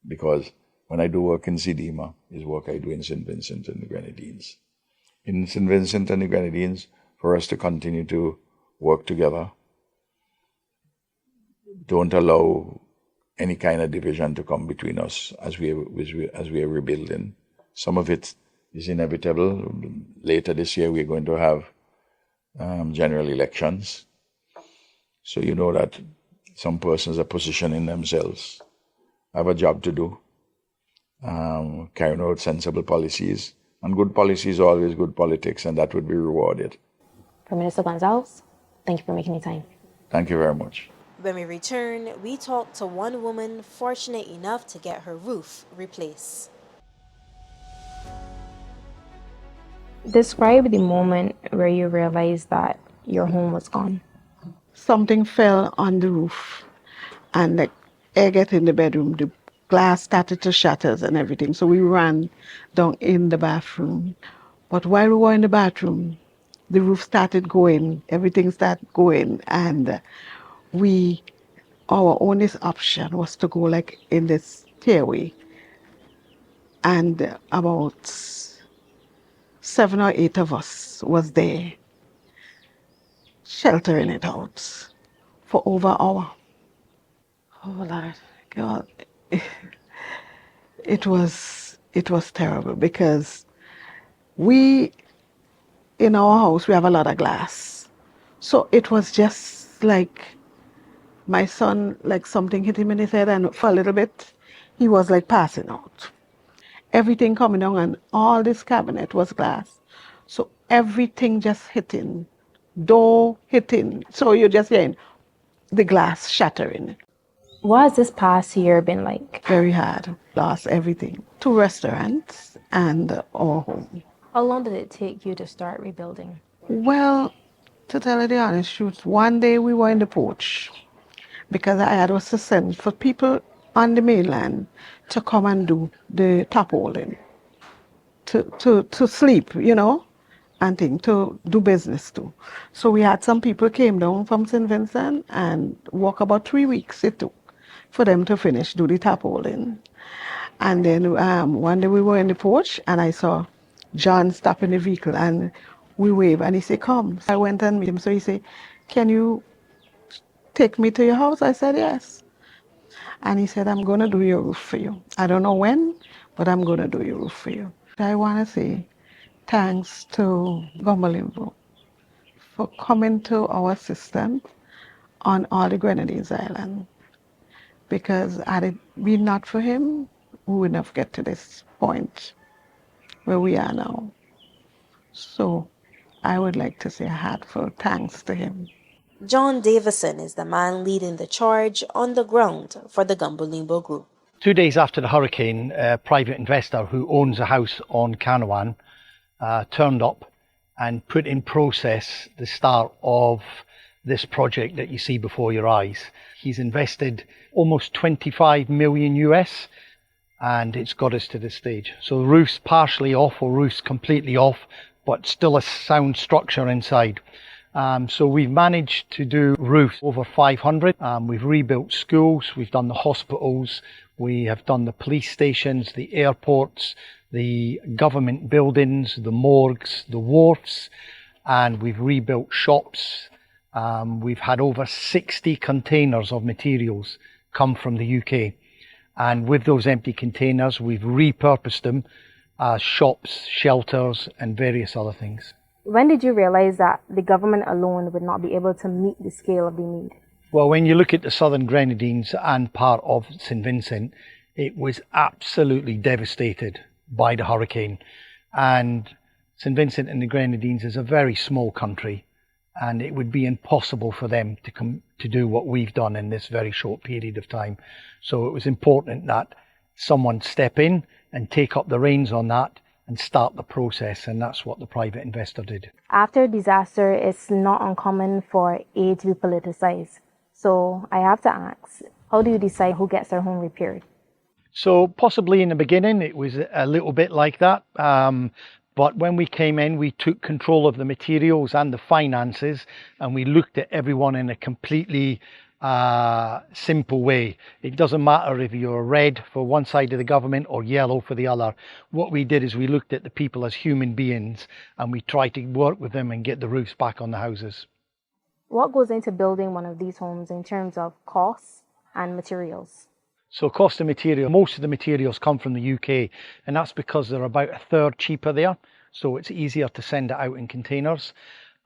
Because when I do work in CDEMA, is work I do in St. Vincent and the Grenadines. In St. Vincent and the Grenadines, for us to continue to work together, don't allow any kind of division to come between us as we are rebuilding. Some of it is inevitable. Later this year, we're going to have general elections. So you know that some persons are positioning themselves, have a job to do, carrying out sensible policies. And good policies are always good politics, and that would be rewarded. Prime Minister Gonzalez, thank you for making the time. Thank you very much. When we return, we talk to one woman fortunate enough to get her roof replaced. Describe the moment where you realized that your home was gone. Something fell on the roof, and like air get in the bedroom, the glass started to shatter and everything. So we ran down in the bathroom. But while we were in the bathroom, the roof started going, everything started going, and we, our only option was to go like in this stairway, and about 7 or 8 of us was there sheltering it out for over an hour. Oh Lord, God, it was terrible because we in our house we have a lot of glass, so it was just like my son, like something hit him in his head, and for a little bit he was like passing out. Everything coming down, and all this cabinet was glass, so everything just hitting, door hitting, so you're just hearing the glass shattering. What has this past year been like? Very hard. Lost everything. 2 restaurants and our home. How long did it take you to start rebuilding? Well, to tell you the honest truth, one day we were in the porch because I had was to send for people on the mainland to come and do the tarpaulin, to sleep, and thing, to do business too. So we had some people came down from St. Vincent and walk about 3 weeks it took for them to finish, do the tarpaulin. And then one day we were in the porch and I saw John stop in the vehicle and we waved and he said, come. So I went and meet him. So he said, can you take me to your house? I said, yes. And he said, I'm going to do your roof for you. I don't know when, but I'm going to do your roof for you. I want to say thanks to Gumbalimbo for coming to our assistance on all the Grenadines Island. Because had it been not for him, we wouldn't have get to this point where we are now. So I would like to say a heartfelt thanks to him. John Davison is the man leading the charge on the ground for the Gumbalimbo Group. 2 days after the hurricane, a private investor who owns a house on Canawan turned up and put in process the start of this project that you see before your eyes. He's invested almost 25 million US, and it's got us to this stage. So the roof's partially off or roof's completely off, but still a sound structure inside. So we've managed to do roofs over 500. We've rebuilt schools, we've done the hospitals, we have done the police stations, the airports, the government buildings, the morgues, the wharfs, and we've rebuilt shops. We've had over 60 containers of materials come from the UK. And with those empty containers, we've repurposed them as shops, shelters, and various other things. When did you realize that the government alone would not be able to meet the scale of the need? Well, when you look at the southern Grenadines and part of St. Vincent, it was absolutely devastated by the hurricane. And St. Vincent and the Grenadines is a very small country, and it would be impossible for them to do what we've done in this very short period of time. So it was important that someone step in and take up the reins on that and start the process, and that's what the private investor did. After a disaster, it's not uncommon for aid to be politicized. So I have to ask, how do you decide who gets their home repaired? So possibly in the beginning it was a little bit like that, but when we came in, we took control of the materials and the finances, and we looked at everyone in a completely simple way. It doesn't matter if you're red for one side of the government or yellow for the other. What we did is we looked at the people as human beings, and we tried to work with them and get the roofs back on the houses. What goes into building one of these homes in terms of costs and materials? So cost of material, most of the materials come from the UK, and that's because they're about a third cheaper there, so it's easier to send it out in containers.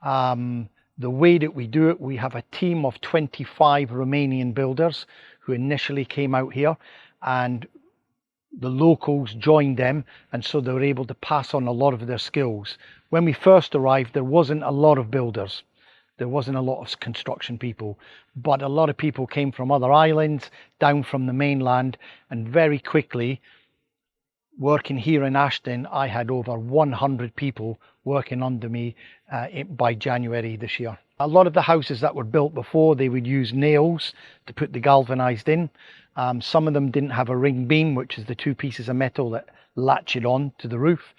The way that we do it, we have a team of 25 Romanian builders who initially came out here, and the locals joined them, and so they were able to pass on a lot of their skills. When we first arrived, there wasn't a lot of builders. There wasn't a lot of construction people, but a lot of people came from other islands, down from the mainland, and very quickly working here in Ashton, I had over 100 people working under me by January this year. A lot of the houses that were built before, they would use nails to put the galvanized in. Some of them didn't have a ring beam, which is the two pieces of metal that latch it on to the roof.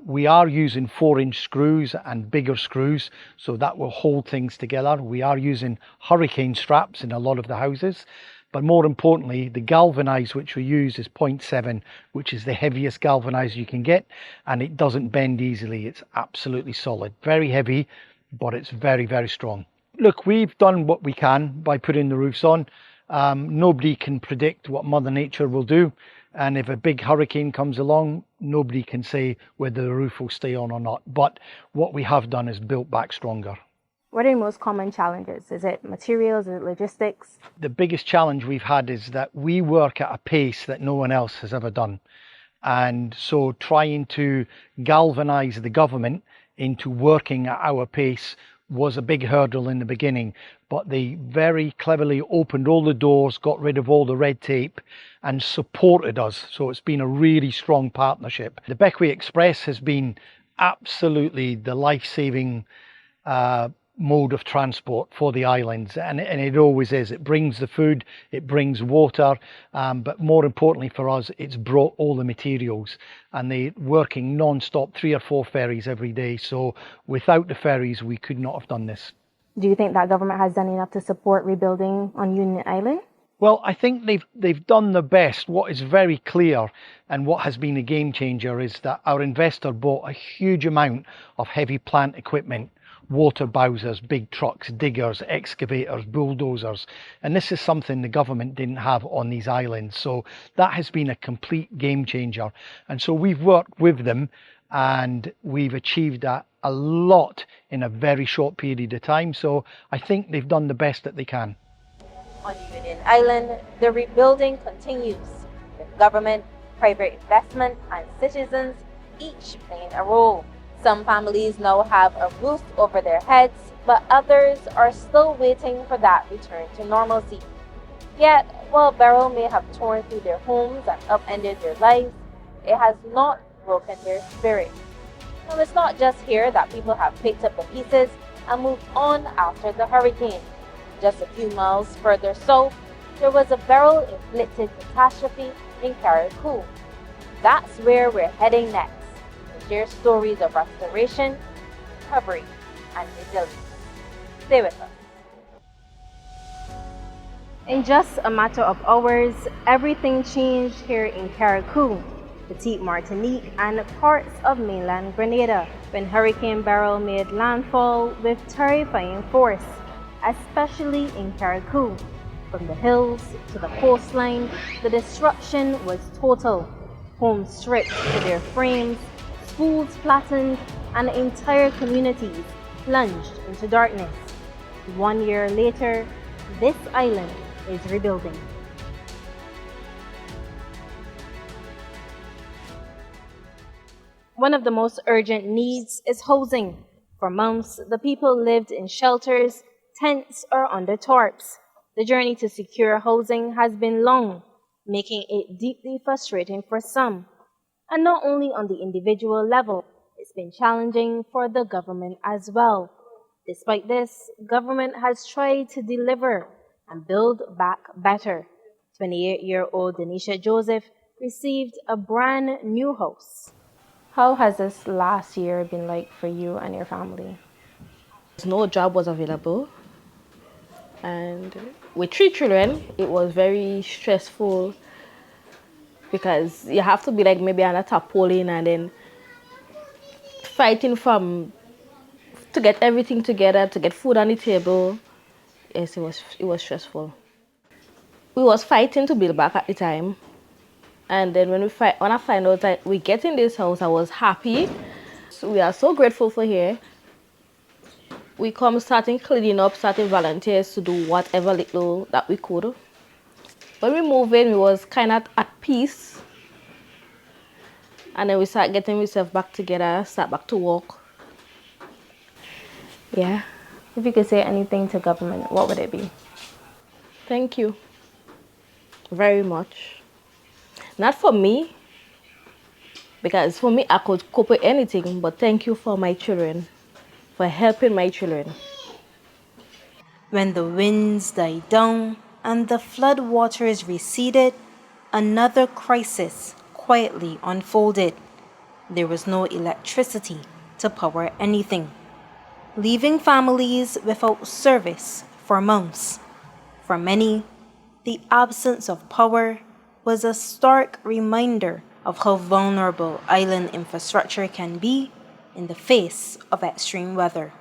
We are using 4-inch screws and bigger screws, so that will hold things together. We are using hurricane straps in a lot of the houses. But more importantly, the galvanized which we use is 0.7, which is the heaviest galvanized you can get, and it doesn't bend easily. It's absolutely solid, very heavy, but it's very, very strong. Look, we've done what we can by putting the roofs on. Nobody can predict what Mother Nature will do. And if a big hurricane comes along, nobody can say whether the roof will stay on or not. But what we have done is built back stronger. What are the most common challenges? Is it materials? Is it logistics? The biggest challenge we've had is that we work at a pace that no one else has ever done. And so trying to galvanize the government into working at our pace was a big hurdle in the beginning, but they very cleverly opened all the doors, got rid of all the red tape and supported us. So it's been a really strong partnership. The Bequia Express has been absolutely the life-saving mode of transport for the islands, and it always is. It brings the food, it brings water, but more importantly for us, it's brought all the materials, and they're working non-stop, 3 or 4 ferries every day. So without the ferries we could not have done this. Do you think that government has done enough to support rebuilding on Union Island? Well, I think they've done the best. What is very clear and what has been a game changer is that our investor bought a huge amount of heavy plant equipment, water bowsers, big trucks, diggers, excavators, bulldozers, and this is something the government didn't have on these islands. So that has been a complete game changer, and so we've worked with them and we've achieved that a lot in a very short period of time. So I think they've done the best that they can. On Union Island, the rebuilding continues, with government, private investment and citizens each playing a role. Some families now have a roof over their heads, but others are still waiting for that return to normalcy. Yet, while Beryl may have torn through their homes and upended their lives, it has not broken their spirit. Now, it's not just here that people have picked up the pieces and moved on after the hurricane. Just a few miles further south, there was a Beryl-inflicted catastrophe in Carriacou. That's where we're heading next. Share stories of restoration, recovery, and resilience. Stay with us. In just a matter of hours, everything changed here in Carriacou, Petite Martinique, and parts of mainland Grenada when Hurricane Beryl made landfall with terrifying force, especially in Carriacou. From the hills to the coastline, the destruction was total. Homes stripped to their frames, schools flattened, and entire communities plunged into darkness. 1 year later, this island is rebuilding. One of the most urgent needs is housing. For months, the people lived in shelters, tents, or under tarps. The journey to secure housing has been long, making it deeply frustrating for some. And not only on the individual level, it's been challenging for the government as well. Despite this, government has tried to deliver and build back better. 28-year-old Denisha Joseph received a brand new house. How has this last year been like for you and your family? No job was available, and with 3 children, it was very stressful because you have to be like maybe on a tarpaulin and then fighting to get everything together, to get food on the table. Yes, it was stressful. We was fighting to build back at the time, and then when I find out that we get in this house, I was happy. So we are so grateful for here. We starting cleaning up, starting volunteers to do whatever little that we could. When we moved in, we was kind of at peace. And then we start getting ourselves back together, start back to work. Yeah. If you could say anything to government, what would it be? Thank you very much. Not for me, Because for me, I could cope with anything, but thank you for my children, for helping my children. When the winds died down and the flood waters receded, another crisis quietly unfolded. There was no electricity to power anything, leaving families without service for months. For many, the absence of power was a stark reminder of how vulnerable island infrastructure can be in the face of extreme weather.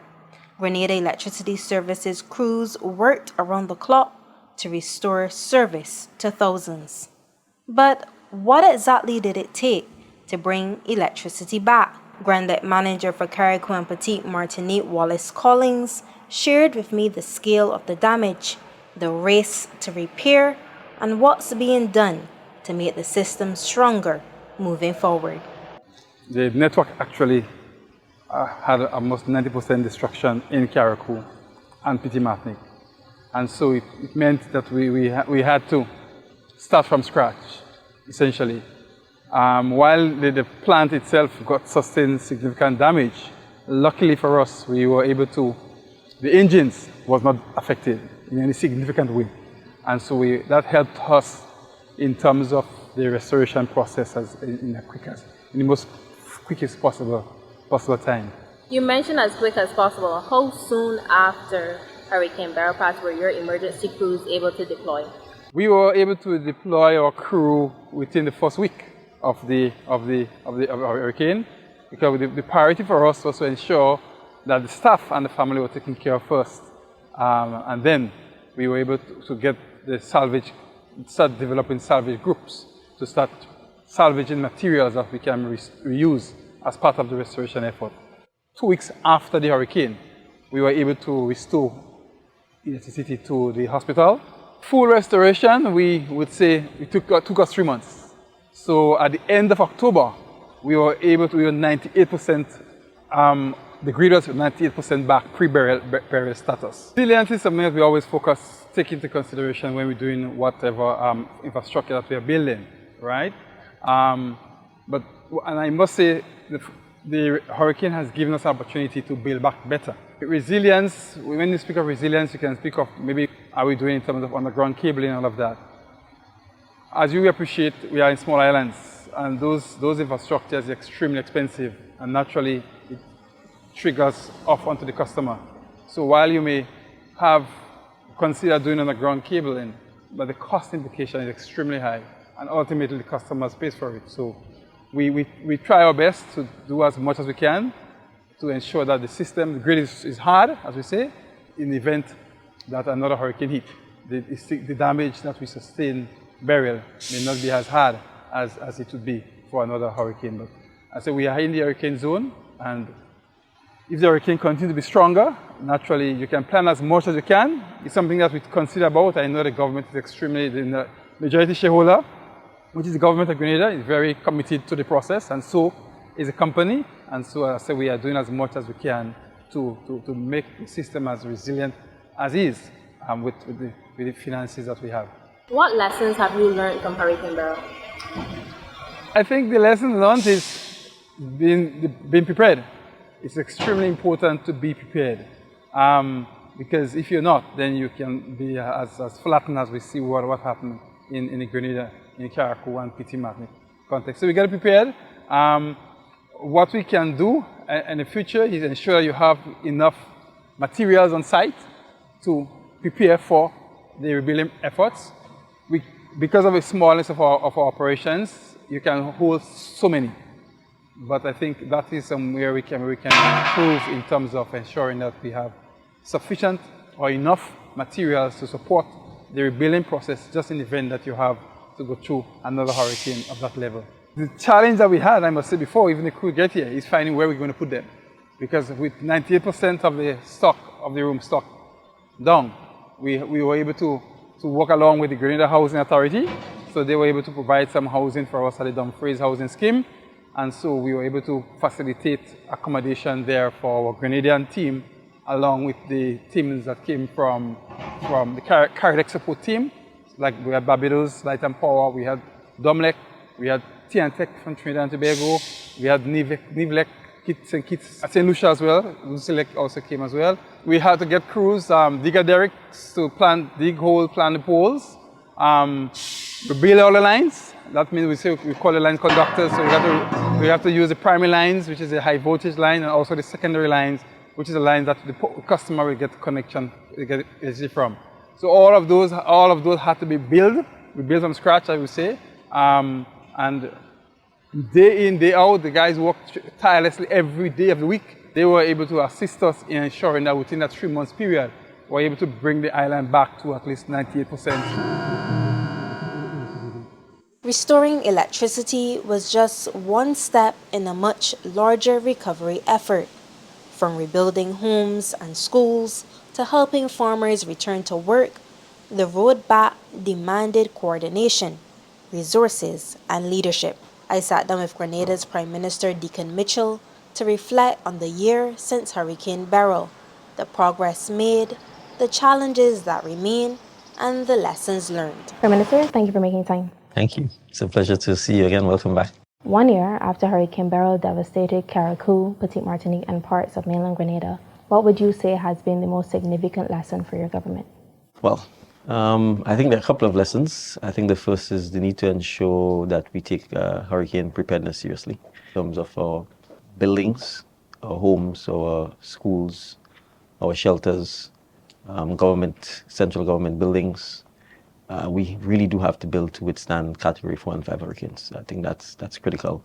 Grenada Electricity Services crews worked around the clock to restore service to thousands. But what exactly did it take to bring electricity back? Granddad manager for Carriacou and Petite Martinique, Wallace Collins, shared with me the scale of the damage, the race to repair, and what's being done to make the system stronger moving forward. The network actually had almost 90% destruction in Carriacou and Petite Martinique. And so it meant that we had to start from scratch, essentially. While the plant itself got sustained significant damage, luckily for us, we were able to, the engines was not affected in any significant way. And so that helped us in terms of the restoration process in the most quickest possible time. You mentioned as quick as possible. How soon after Hurricane Beryl passed were your emergency crews able to deploy? We were able to deploy our crew within the first week of the hurricane, because the priority for us was to ensure that the staff and the family were taken care of first, and then we were able to get the salvage, start developing salvage groups to start salvaging materials that we can reuse as part of the restoration effort. 2 weeks after the hurricane, we were able to restore electricity to the hospital. Full restoration, we would say, it took us 3 months. So at the end of October, we were 98%, the grid was 98% back pre-burial status. Resilience is something that we always take into consideration when we're doing whatever infrastructure that we are building, right? And I must say, the hurricane has given us an opportunity to build back better. Resilience, when you speak of resilience, you can speak of maybe are we doing in terms of underground cabling and all of that. As you appreciate, we are in small islands, and those infrastructures are extremely expensive, and naturally it triggers off onto the customer. So while you may consider doing underground cabling, but the cost implication is extremely high, and ultimately the customer pays for it. So we try our best to do as much as we can to ensure that the grid is hard, as we say, in the event that another hurricane hit. The damage that we sustain Beryl may not be as hard as it would be for another hurricane. But I say we are in the hurricane zone, and if the hurricane continues to be stronger, naturally you can plan as much as you can. It's something that we consider about. I know the government is the majority shareholder, which is the government of Grenada, is very committed to the process, and so is the company. And so I say we are doing as much as we can to make the system as resilient as is with the finances that we have. What lessons have you learned from Hurricane Beryl? I think the lesson learned is being prepared. It's extremely important to be prepared, because if you're not, then you can be as flattened as we see what happened in Grenada, in Carriacou and Petite Martinique context. So we got to be prepared. What we can do in the future is ensure you have enough materials on site to prepare for the rebuilding efforts. Because of the smallness of our operations, you can hold so many. But I think that is somewhere we can improve in terms of ensuring that we have sufficient or enough materials to support the rebuilding process just in the event that you have to go through another hurricane of that level. The challenge that we had, I must say before even the crew get here, is finding where we're going to put them. Because with 98% of the room stock down, we were able to work along with the Grenada Housing Authority. So they were able to provide some housing for us at the Dumfries housing scheme. And so we were able to facilitate accommodation there for our Grenadian team, along with the teams that came from the Carriacou support team. Like we had Barbados, Light and Power, we had Domlec, we had Tea and Tech from Trinidad and Tobago. We had Nivlek kits and kits at St. Lucia as well. Lucilec also came as well. We had to get crews, digger derricks to dig hole, plant the poles. We build all the lines. That means we call the line conductors. So we have to use the primary lines, which is a high voltage line, and also the secondary lines, which is a line that the customer will get connection from. So all of those had to be built. We built from scratch, I would say. And day in, day out, the guys worked tirelessly every day of the week. They were able to assist us in ensuring that within that 3 months period, we were able to bring the island back to at least 98%. Restoring electricity was just one step in a much larger recovery effort. From rebuilding homes and schools to helping farmers return to work, the road back demanded coordination, resources, and leadership. I sat down with Grenada's Prime Minister Deacon Mitchell to reflect on the year since Hurricane Beryl, the progress made, the challenges that remain, and the lessons learned. Prime Minister, thank you for making time. Thank you. It's a pleasure to see you again. Welcome back. 1 year after Hurricane Beryl devastated Carriacou, Petite Martinique, and parts of mainland Grenada, what would you say has been the most significant lesson for your government? Well, I think there are a couple of lessons. I think the first is the need to ensure that we take hurricane preparedness seriously in terms of our buildings, our homes, our schools, our shelters, central government buildings. We really do have to build to withstand Category 4 and 5 hurricanes. I think that's critical.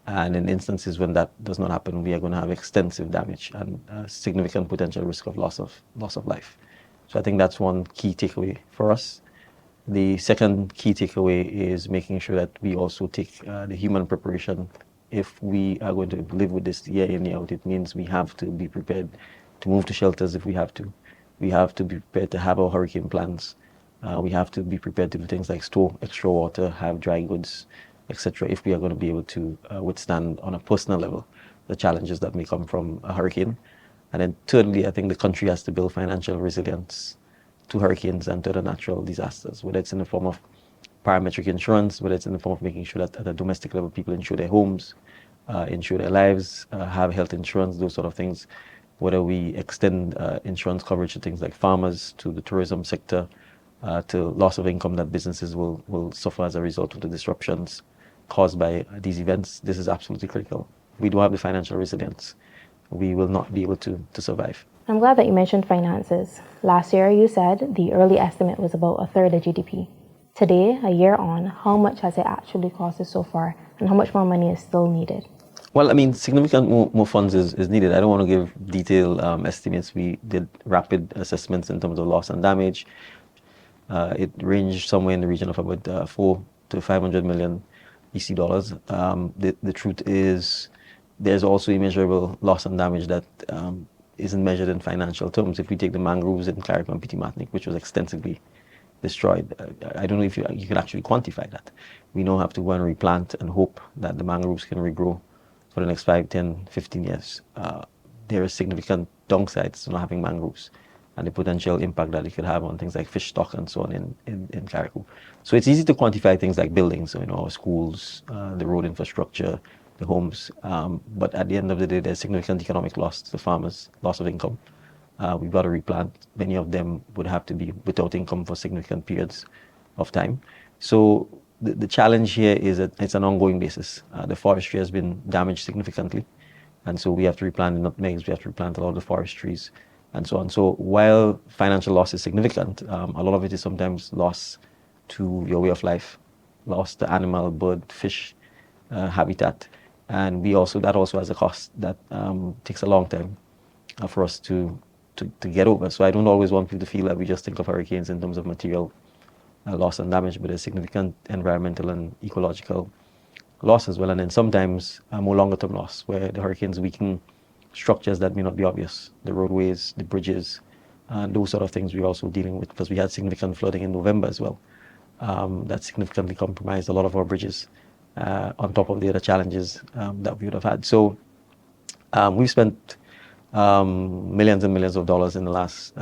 And in instances when that does not happen, we are going to have extensive damage and significant potential risk of loss of life. So I think that's one key takeaway for us. The second key takeaway is making sure that we also take the human preparation. If we are going to live with this year in, year out, it means we have to be prepared to move to shelters if we have to. We have to be prepared to have our hurricane plans. We have to be prepared to do things like store extra water, have dry goods, etc. if we are going to be able to withstand on a personal level the challenges that may come from a hurricane. And then thirdly, I think the country has to build financial resilience to hurricanes and to other natural disasters, whether it's in the form of parametric insurance, whether it's in the form of making sure that at a domestic level people insure their homes, insure their lives, have health insurance, those sort of things, whether we extend insurance coverage to things like farmers, to the tourism sector, to loss of income that businesses will suffer as a result of the disruptions caused by these events. This is absolutely critical. If we don't have the financial resilience, we will not be able to survive. I'm glad that you mentioned finances. Last year, you said the early estimate was about a third of GDP. Today, a year on, how much has it actually costed so far, and how much more money is still needed? Well, I mean, significant more funds is needed. I don't want to give detailed estimates. We did rapid assessments in terms of loss and damage. It ranged somewhere in the region of about 4 to 500 million EC dollars. The truth is, there's also immeasurable loss and damage that isn't measured in financial terms. If we take the mangroves in Carriacou and Petite Martinique, which was extensively destroyed, I don't know if you can actually quantify that. We now have to go and replant and hope that the mangroves can regrow for the next 5, 10, 15 years. There are significant downsides to not having mangroves and the potential impact that it could have on things like fish stock and so on in Carriacou. So it's easy to quantify things like buildings, so, our schools, the road infrastructure, the homes, but at the end of the day, there's significant economic loss to farmers, loss of income. We've got to replant. Many of them would have to be without income for significant periods of time. So the challenge here is that it's an ongoing basis. The forestry has been damaged significantly, and so we have to replant the nutmegs, we have to replant a lot of the forest trees, and so on. So while financial loss is significant, a lot of it is sometimes loss to your way of life, loss to animal, bird, fish habitat. And that also has a cost that takes a long time for us to get over. So I don't always want people to feel that we just think of hurricanes in terms of material loss and damage, but there's significant environmental and ecological loss as well. And then sometimes a more longer term loss where the hurricanes weaken structures that may not be obvious, the roadways, the bridges, and those sort of things we're also dealing with, because we had significant flooding in November as well. That significantly compromised a lot of our bridges. On top of the other challenges that we would have had. So we've spent millions and millions of dollars in the last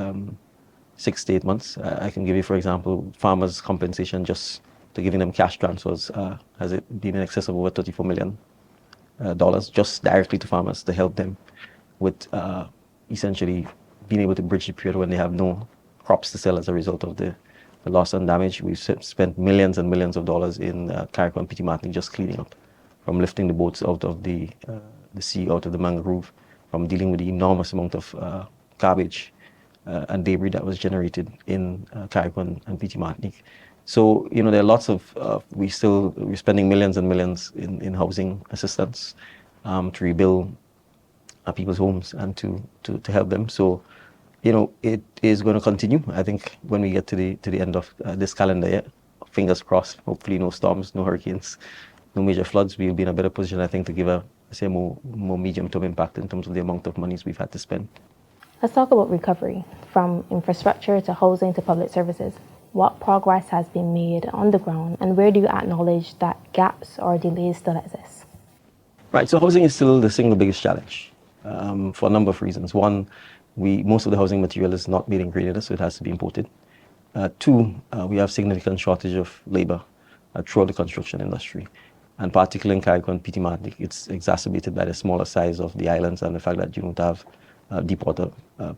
6 to 8 months. I can give you, for example, farmers' compensation just to giving them cash transfers has it been in excess of over $34 million just directly to farmers to help them with essentially being able to bridge the period when they have no crops to sell as a result of the loss and damage. We've spent millions and millions of dollars in Carriacou and Petit Martinique just cleaning up, from lifting the boats out of the sea, out of the mangrove, from dealing with the enormous amount of garbage and debris that was generated in Carriacou and Petit Martinique. So, you know, there are lots of, we're spending millions and millions in housing assistance to rebuild people's homes and to help them. So, you know, it is going to continue. I think when we get to the end of this calendar year, fingers crossed, hopefully no storms, no hurricanes, no major floods, we'll be in a better position, I think, to give a more medium-term impact in terms of the amount of monies we've had to spend. Let's talk about recovery, from infrastructure to housing to public services. What progress has been made on the ground, and where do you acknowledge that gaps or delays still exist? Right, so housing is still the single biggest challenge for a number of reasons. One, most of the housing material is not made in Grenada, so it has to be imported. Two, we have significant shortage of labor throughout the construction industry. And particularly in Carriacou and Petit Martinique, it's exacerbated by the smaller size of the islands and the fact that you don't have deep water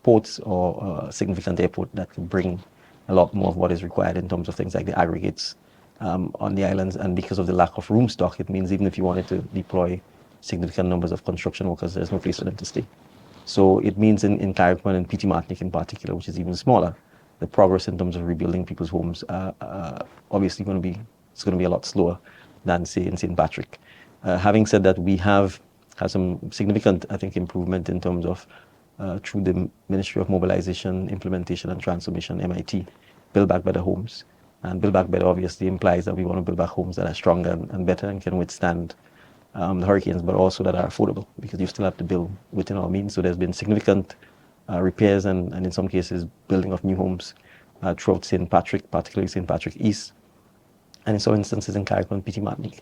ports or a significant airport that can bring a lot more of what is required in terms of things like the aggregates on the islands. And because of the lack of room stock, it means even if you wanted to deploy significant numbers of construction workers, there's no place for them to stay. So it means in Carriacou and Petit Martinique in particular, which is even smaller, the progress in terms of rebuilding people's homes obviously going to be a lot slower than, say, in St. Patrick. Having said that, we have had some significant, I think, improvement in terms of through the Ministry of Mobilization, Implementation and Transformation, MIT, Build Back Better Homes. And Build Back Better obviously implies that we want to build back homes that are stronger and better and can withstand the hurricanes, but also that are affordable, because you still have to build within our means. So there's been significant repairs and in some cases building of new homes throughout St. Patrick, particularly St. Patrick East, and in some instances in Carriacou and Petit Martinique.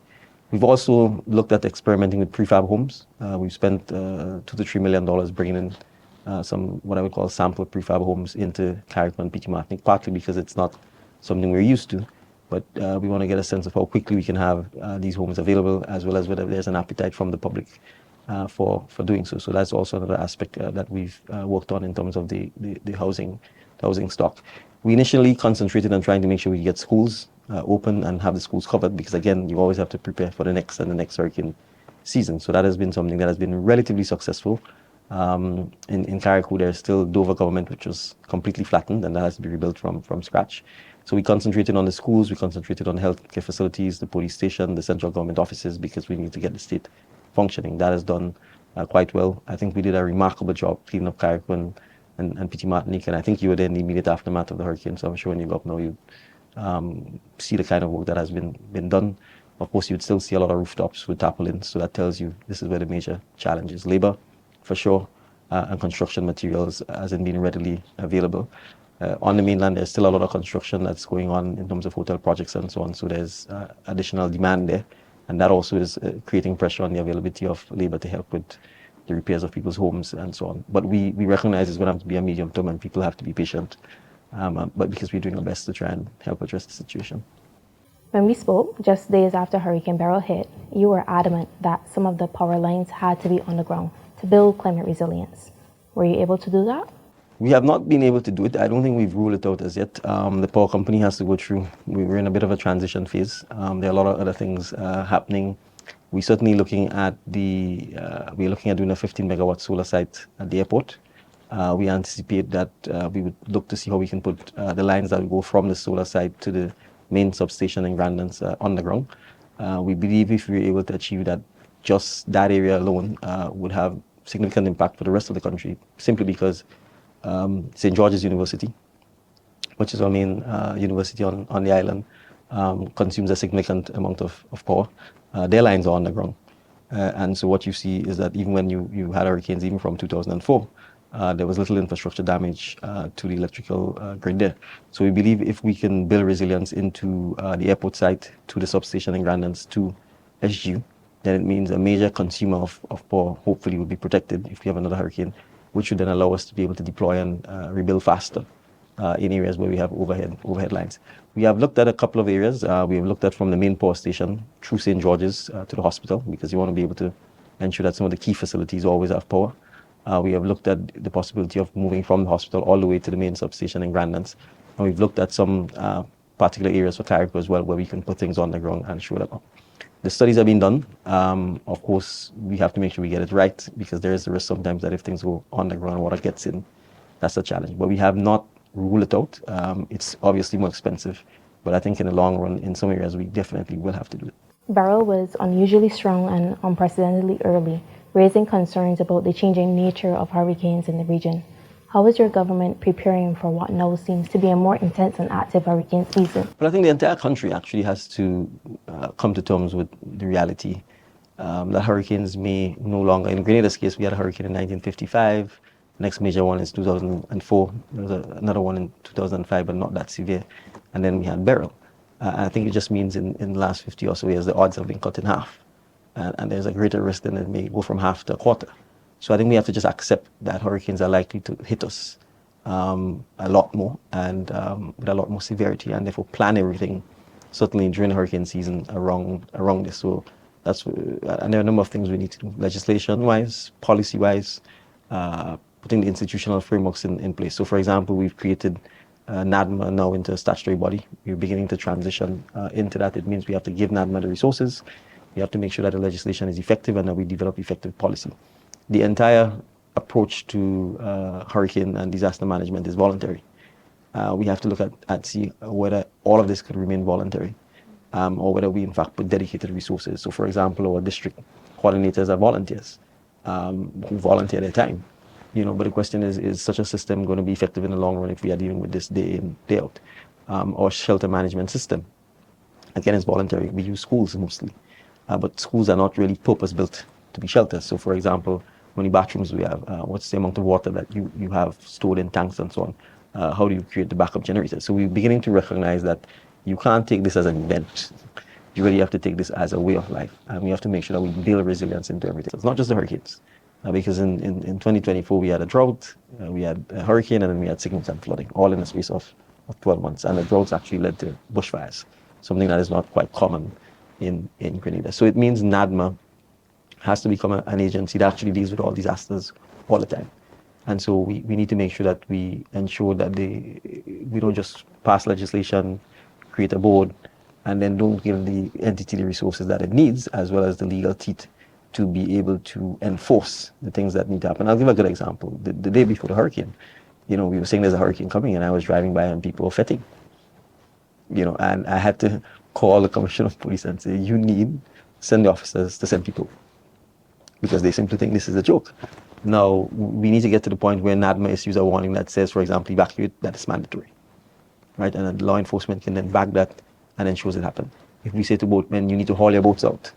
We've also looked at experimenting with prefab homes. We've spent $2 to $3 million bringing in some what I would call sample prefab homes into Carriacou and Petit Martinique, partly because it's not something we're used to, but we want to get a sense of how quickly we can have these homes available, as well as whether there's an appetite from the public for doing so. So that's also another aspect that we've worked on in terms of the housing stock. We initially concentrated on trying to make sure we get schools open and have the schools covered, because again, you always have to prepare for the next hurricane season. So that has been something that has been relatively successful. In Carriacou, there's still Dover government, which was completely flattened, and that has to be rebuilt from scratch. So we concentrated on the schools, we concentrated on healthcare facilities, the police station, the central government offices, because we need to get the state functioning. That has done quite well. I think we did a remarkable job cleaning up Carriacou and Petit Martinique, and I think you were there in the immediate aftermath of the hurricane, so I'm sure when you go up now, you see the kind of work that has been done. Of course, you'd still see a lot of rooftops with tarpaulins, so that tells you this is where the major challenge is. Labor, for sure, and construction materials hasn't been readily available. On the mainland, there's still a lot of construction that's going on in terms of hotel projects and so on, so there's additional demand there, and that also is creating pressure on the availability of labor to help with the repairs of people's homes and so on. But we recognize it's going to have to be a medium term and people have to be patient, but because we're doing our best to try and help address the situation. When we spoke just days after Hurricane Beryl hit, you were adamant that some of the power lines had to be underground to build climate resilience. Were you able to do that? We have not been able to do it. I don't think we've ruled it out as yet. The power company has to go through. We're in a bit of a transition phase. There are a lot of other things happening. We're certainly looking at we're looking at doing a 15 megawatt solar site at the airport. We anticipate that we would look to see how we can put the lines that go from the solar site to the main substation in Grenadines underground. We believe if we're able to achieve that, just that area alone would have significant impact for the rest of the country, simply because St. George's University, which is our main university on the island, consumes a significant amount of power. Their lines are underground. And so what you see is that even when you had hurricanes, even from 2004, there was little infrastructure damage to the electrical grid there. So we believe if we can build resilience into the airport site, to the substation in Grenadines, to SGU, then it means a major consumer of power hopefully will be protected if we have another hurricane, which would then allow us to be able to deploy and rebuild faster in areas where we have overhead lines. We have looked at a couple of areas. We have looked at from the main power station through St. George's to the hospital, because you want to be able to ensure that some of the key facilities always have power. We have looked at the possibility of moving from the hospital all the way to the main substation in Grenadines. And we've looked at some particular areas for Carriacou as well, where we can put things on the ground and show them up. The studies have been done. Of course, we have to make sure we get it right, because there is a risk sometimes that if things go on the ground, water gets in. That's a challenge. But we have not ruled it out. It's obviously more expensive, but I think in the long run, in some areas, we definitely will have to do it. Beryl was unusually strong and unprecedentedly early, raising concerns about the changing nature of hurricanes in the region. How is your government preparing for what now seems to be a more intense and active hurricane season? But I think the entire country actually has to come to terms with the reality that hurricanes may no longer, in Grenada's case, we had a hurricane in 1955. Next major one is 2004. There was another one in 2005, but not that severe. And then we had Beryl. I think it just means in the last 50 or so years, the odds have been cut in half. And there's a greater risk than it may go from half to a quarter. So I think we have to just accept that hurricanes are likely to hit us a lot more and with a lot more severity, and therefore plan everything, certainly during the hurricane season, around this. So and there are a number of things we need to do, legislation-wise, policy-wise, putting the institutional frameworks in place. So, for example, we've created NADMA now into a statutory body. We're beginning to transition into that. It means we have to give NADMA the resources. We have to make sure that the legislation is effective and that we develop effective policy. The entire approach to hurricane and disaster management is voluntary. We have to look at see whether all of this could remain voluntary, or whether we in fact put dedicated resources. So, for example, our district coordinators are volunteers who volunteer their time. But the question is such a system going to be effective in the long run if we are dealing with this day in, day out? Our shelter management system, again, is voluntary. We use schools mostly, but schools are not really purpose-built to be shelters. So, for example, how many bathrooms we have? What's the amount of water that you have stored in tanks and so on? How do you create the backup generators? So we're beginning to recognize that you can't take this as an event. You really have to take this as a way of life. And we have to make sure that we build resilience into everything. It's not just the hurricanes. Because in 2024, we had a drought, we had a hurricane, and then we had significant flooding, all in the space of 12 months. And the droughts actually led to bushfires, something that is not quite common in Grenada. So it means NADMA has to become an agency that actually deals with all disasters all the time. And so we need to make sure that we ensure that we don't just pass legislation, create a board, and then don't give the entity the resources that it needs, as well as the legal teeth to be able to enforce the things that need to happen. I'll give a good example. The day before the hurricane, we were saying there's a hurricane coming, and I was driving by and people were fetting. And I had to call the commissioner of police and say, send the officers to send people, because they simply think this is a joke. Now, we need to get to the point where NADMA issues a warning that says, for example, evacuate, that is mandatory, right? And then law enforcement can then back that and ensures it happens. If we say to boatmen, you need to haul your boats out,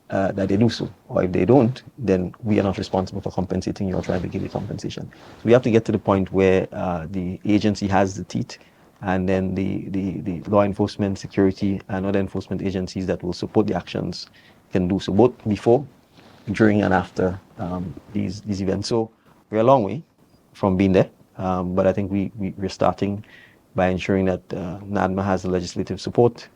that they do so. Or if they don't, then we are not responsible for compensating you or trying to give you compensation. So we have to get to the point where the agency has the teeth, and then the law enforcement, security, and other enforcement agencies that will support the actions can do so, both before, during, and after these events. So we're a long way from being there, but I think we're starting by ensuring that NADMA has the legislative support,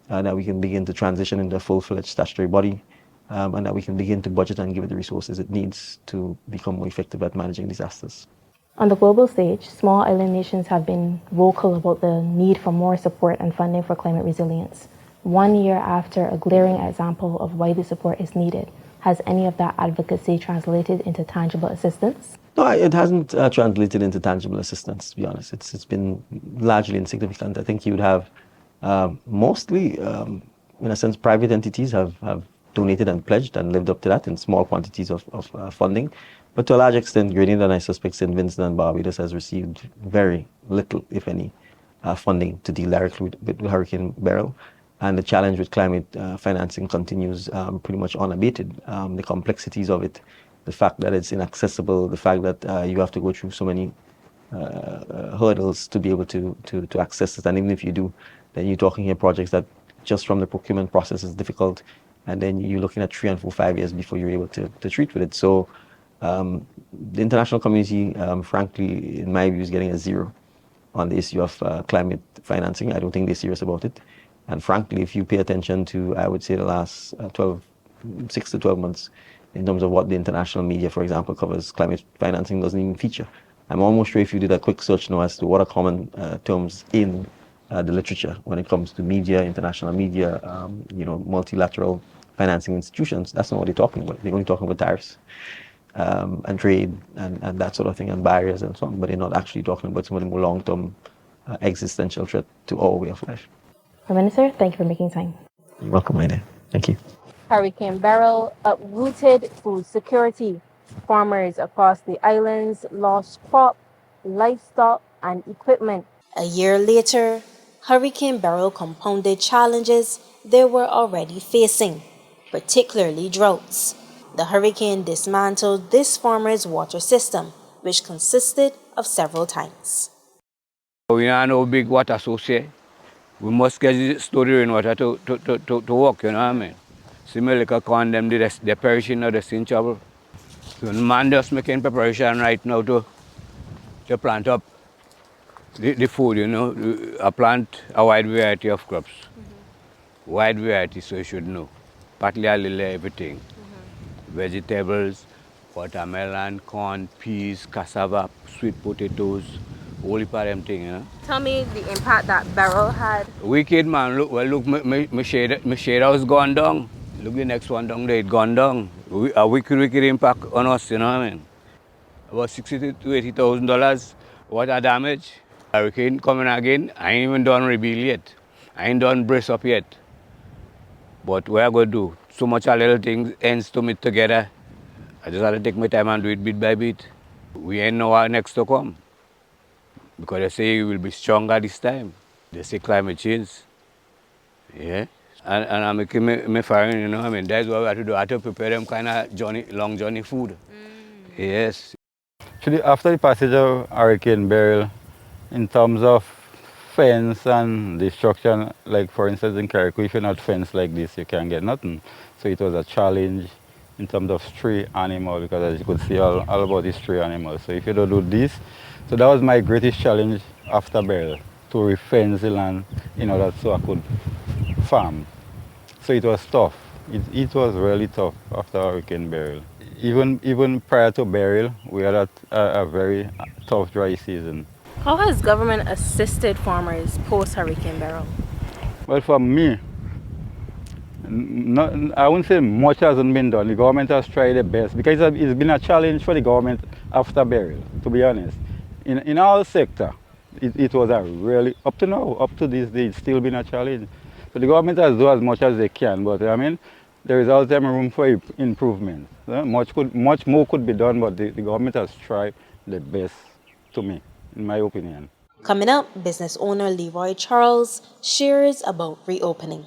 that we can begin to transition into a full-fledged statutory body, and that we can begin to budget and give it the resources it needs to become more effective at managing disasters. On the global stage, small island nations have been vocal about the need for more support and funding for climate resilience. 1 year after a glaring example of why the support is needed, has any of that advocacy translated into tangible assistance? No, it hasn't translated into tangible assistance, to be honest. It's been largely insignificant. I think you would have mostly, in a sense, private entities have donated and pledged and lived up to that in small quantities of funding. But to a large extent, Grenada, and I suspect St. Vincent and Barbados, has received very little, if any, funding to deal directly with Hurricane Beryl. And the challenge with climate financing continues pretty much unabated. The complexities of it, the fact that it's inaccessible, the fact that you have to go through so many hurdles to be able to access it. And even if you do, then you're talking here projects that just from the procurement process is difficult. And then you're looking at 3 and 4, 5 years before you're able to treat with it. So the international community, frankly, in my view, is getting a zero on the issue of climate financing. I don't think they're serious about it. And frankly, if you pay attention to, I would say, the last 6 to 12 months, in terms of what the international media, for example, covers, climate financing doesn't even feature. I'm almost sure if you did a quick search now as to what are common terms in the literature when it comes to media, international media, multilateral financing institutions, that's not what they're talking about. They're only talking about tariffs and trade and that sort of thing, and barriers and so on, but they're not actually talking about some of the more long-term existential threat to our way of life. Prime Minister, thank you for making time. You're welcome, my dear. Thank you. Hurricane Beryl uprooted food security. Farmers across the islands lost crop, livestock, and equipment. A year later, Hurricane Beryl compounded challenges they were already facing, particularly droughts. The hurricane dismantled this farmer's water system, which consisted of several tanks. We are no big water source here. We must get the story rainwater to work, you know what I mean? Similarly, like them, they're perishing or they're in trouble. So the man just making preparation right now to plant up the food, you know. I plant a wide variety of crops. Wide variety, so you should know. Partly a little everything. Vegetables, watermelon, corn, peas, cassava, sweet potatoes, all of them things, you know. Tell me the impact that Beryl had. Wicked, man. Look, my shade house gone down. Look, the next one down there, it gone down. A wicked impact on us, you know what I mean? About $60,000 to $80,000 water damage. Hurricane coming again. I ain't even done rebuild yet. I ain't done brace up yet. But what I going to do? So much a little things ends to meet together. I just have to take my time and do it bit by bit. We ain't know what next to come. Because they say it will be stronger this time. They say climate change. Yeah. And I'm making me firing, you know what I mean? That's what we have to do. I have to prepare them kind of long journey food. Yes. Actually, after the passage of Hurricane Beryl, in terms of fence and destruction, like for instance in Carriacou, if you're not fenced like this, you can't get nothing. So it was a challenge in terms of stray animals, because as you could see all about the stray animals. So if you don't do this, so that was my greatest challenge after Beryl, to re-fence the land in order so I could farm. So it was tough. It was really tough after Hurricane Beryl. Even prior to Beryl, we had a very tough dry season. How has government assisted farmers post-Hurricane Beryl? Well, for me, I wouldn't say much hasn't been done. The government has tried their best, because it's been a challenge for the government after Beryl, to be honest. In our sector, it was a really, up to now, up to this day, it's still been a challenge. So the government has done as much as they can, but I mean, there is always room for improvement. Much more could be done, but the government has tried the best, to me, in my opinion. Coming up, business owner Leroy Charles shares about reopening.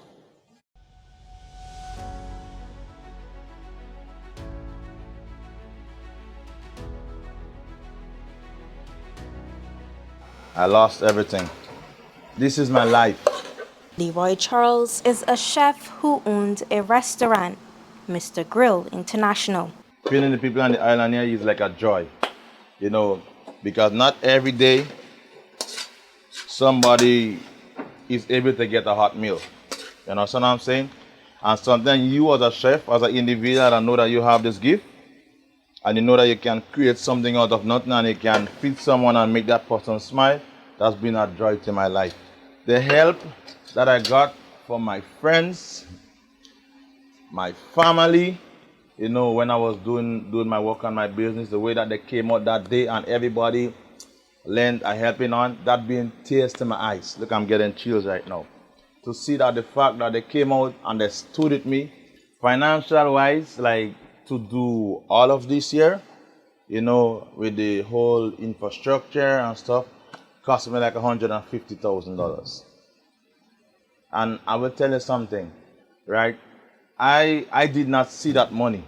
I lost everything. This is my life. Leroy Charles is a chef who owned a restaurant, Mr. Grill International. Feeling the people on the island here is like a joy, you know, because not every day somebody is able to get a hot meal. You know what I'm saying? And sometimes you as a chef, as an individual, and know that you have this gift, and you know that you can create something out of nothing and you can feed someone and make that person smile. That's been a joy to my life. The help that I got from my friends, my family, you know, when I was doing my work on my business, the way that they came out that day and everybody lent a helping on, that being tears to my eyes. Look, I'm getting chills right now. To see that the fact that they came out and they stood with me, financial wise, like to do all of this here, you know, with the whole infrastructure and stuff, cost me like $150,000. And I will tell you something, right? I did not see that money.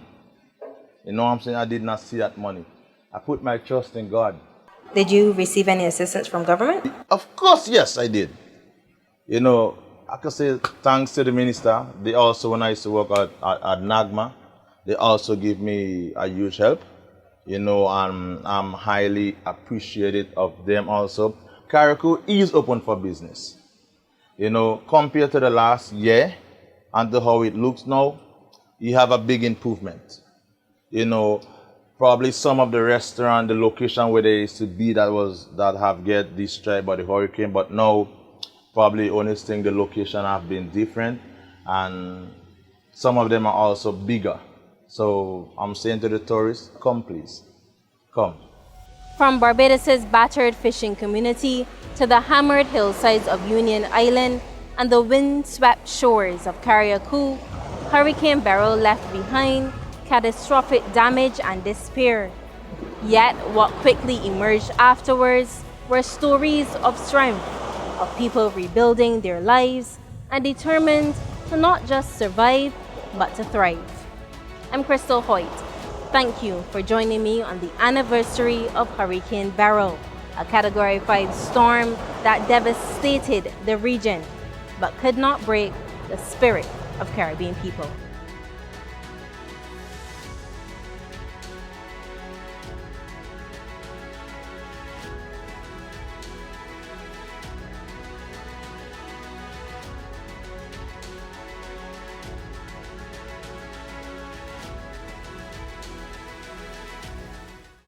You know what I'm saying? I did not see that money. I put my trust in God. Did you receive any assistance from government? Of course, yes, I did. You know, I can say thanks to the minister. They also, when I used to work at NAGMA, they also give me a huge help. You know, I'm highly appreciative of them also. Carriacou is open for business. You know, compared to the last year and to how it looks now, you have a big improvement. You know, probably some of the restaurant, the location where they used to be that have get destroyed by the hurricane, but now probably only thing the location have been different, and some of them are also bigger. So I'm saying to the tourists, come please, come. From Barbados's battered fishing community to the hammered hillsides of Union Island and the wind-swept shores of Carriacou, Hurricane Beryl left behind catastrophic damage and despair. Yet what quickly emerged afterwards were stories of strength, of people rebuilding their lives and determined to not just survive, but to thrive. I'm Krystal Hoyte. Thank you for joining me on the anniversary of Hurricane Beryl, a Category 5 storm that devastated the region, but could not break the spirit of Caribbean people.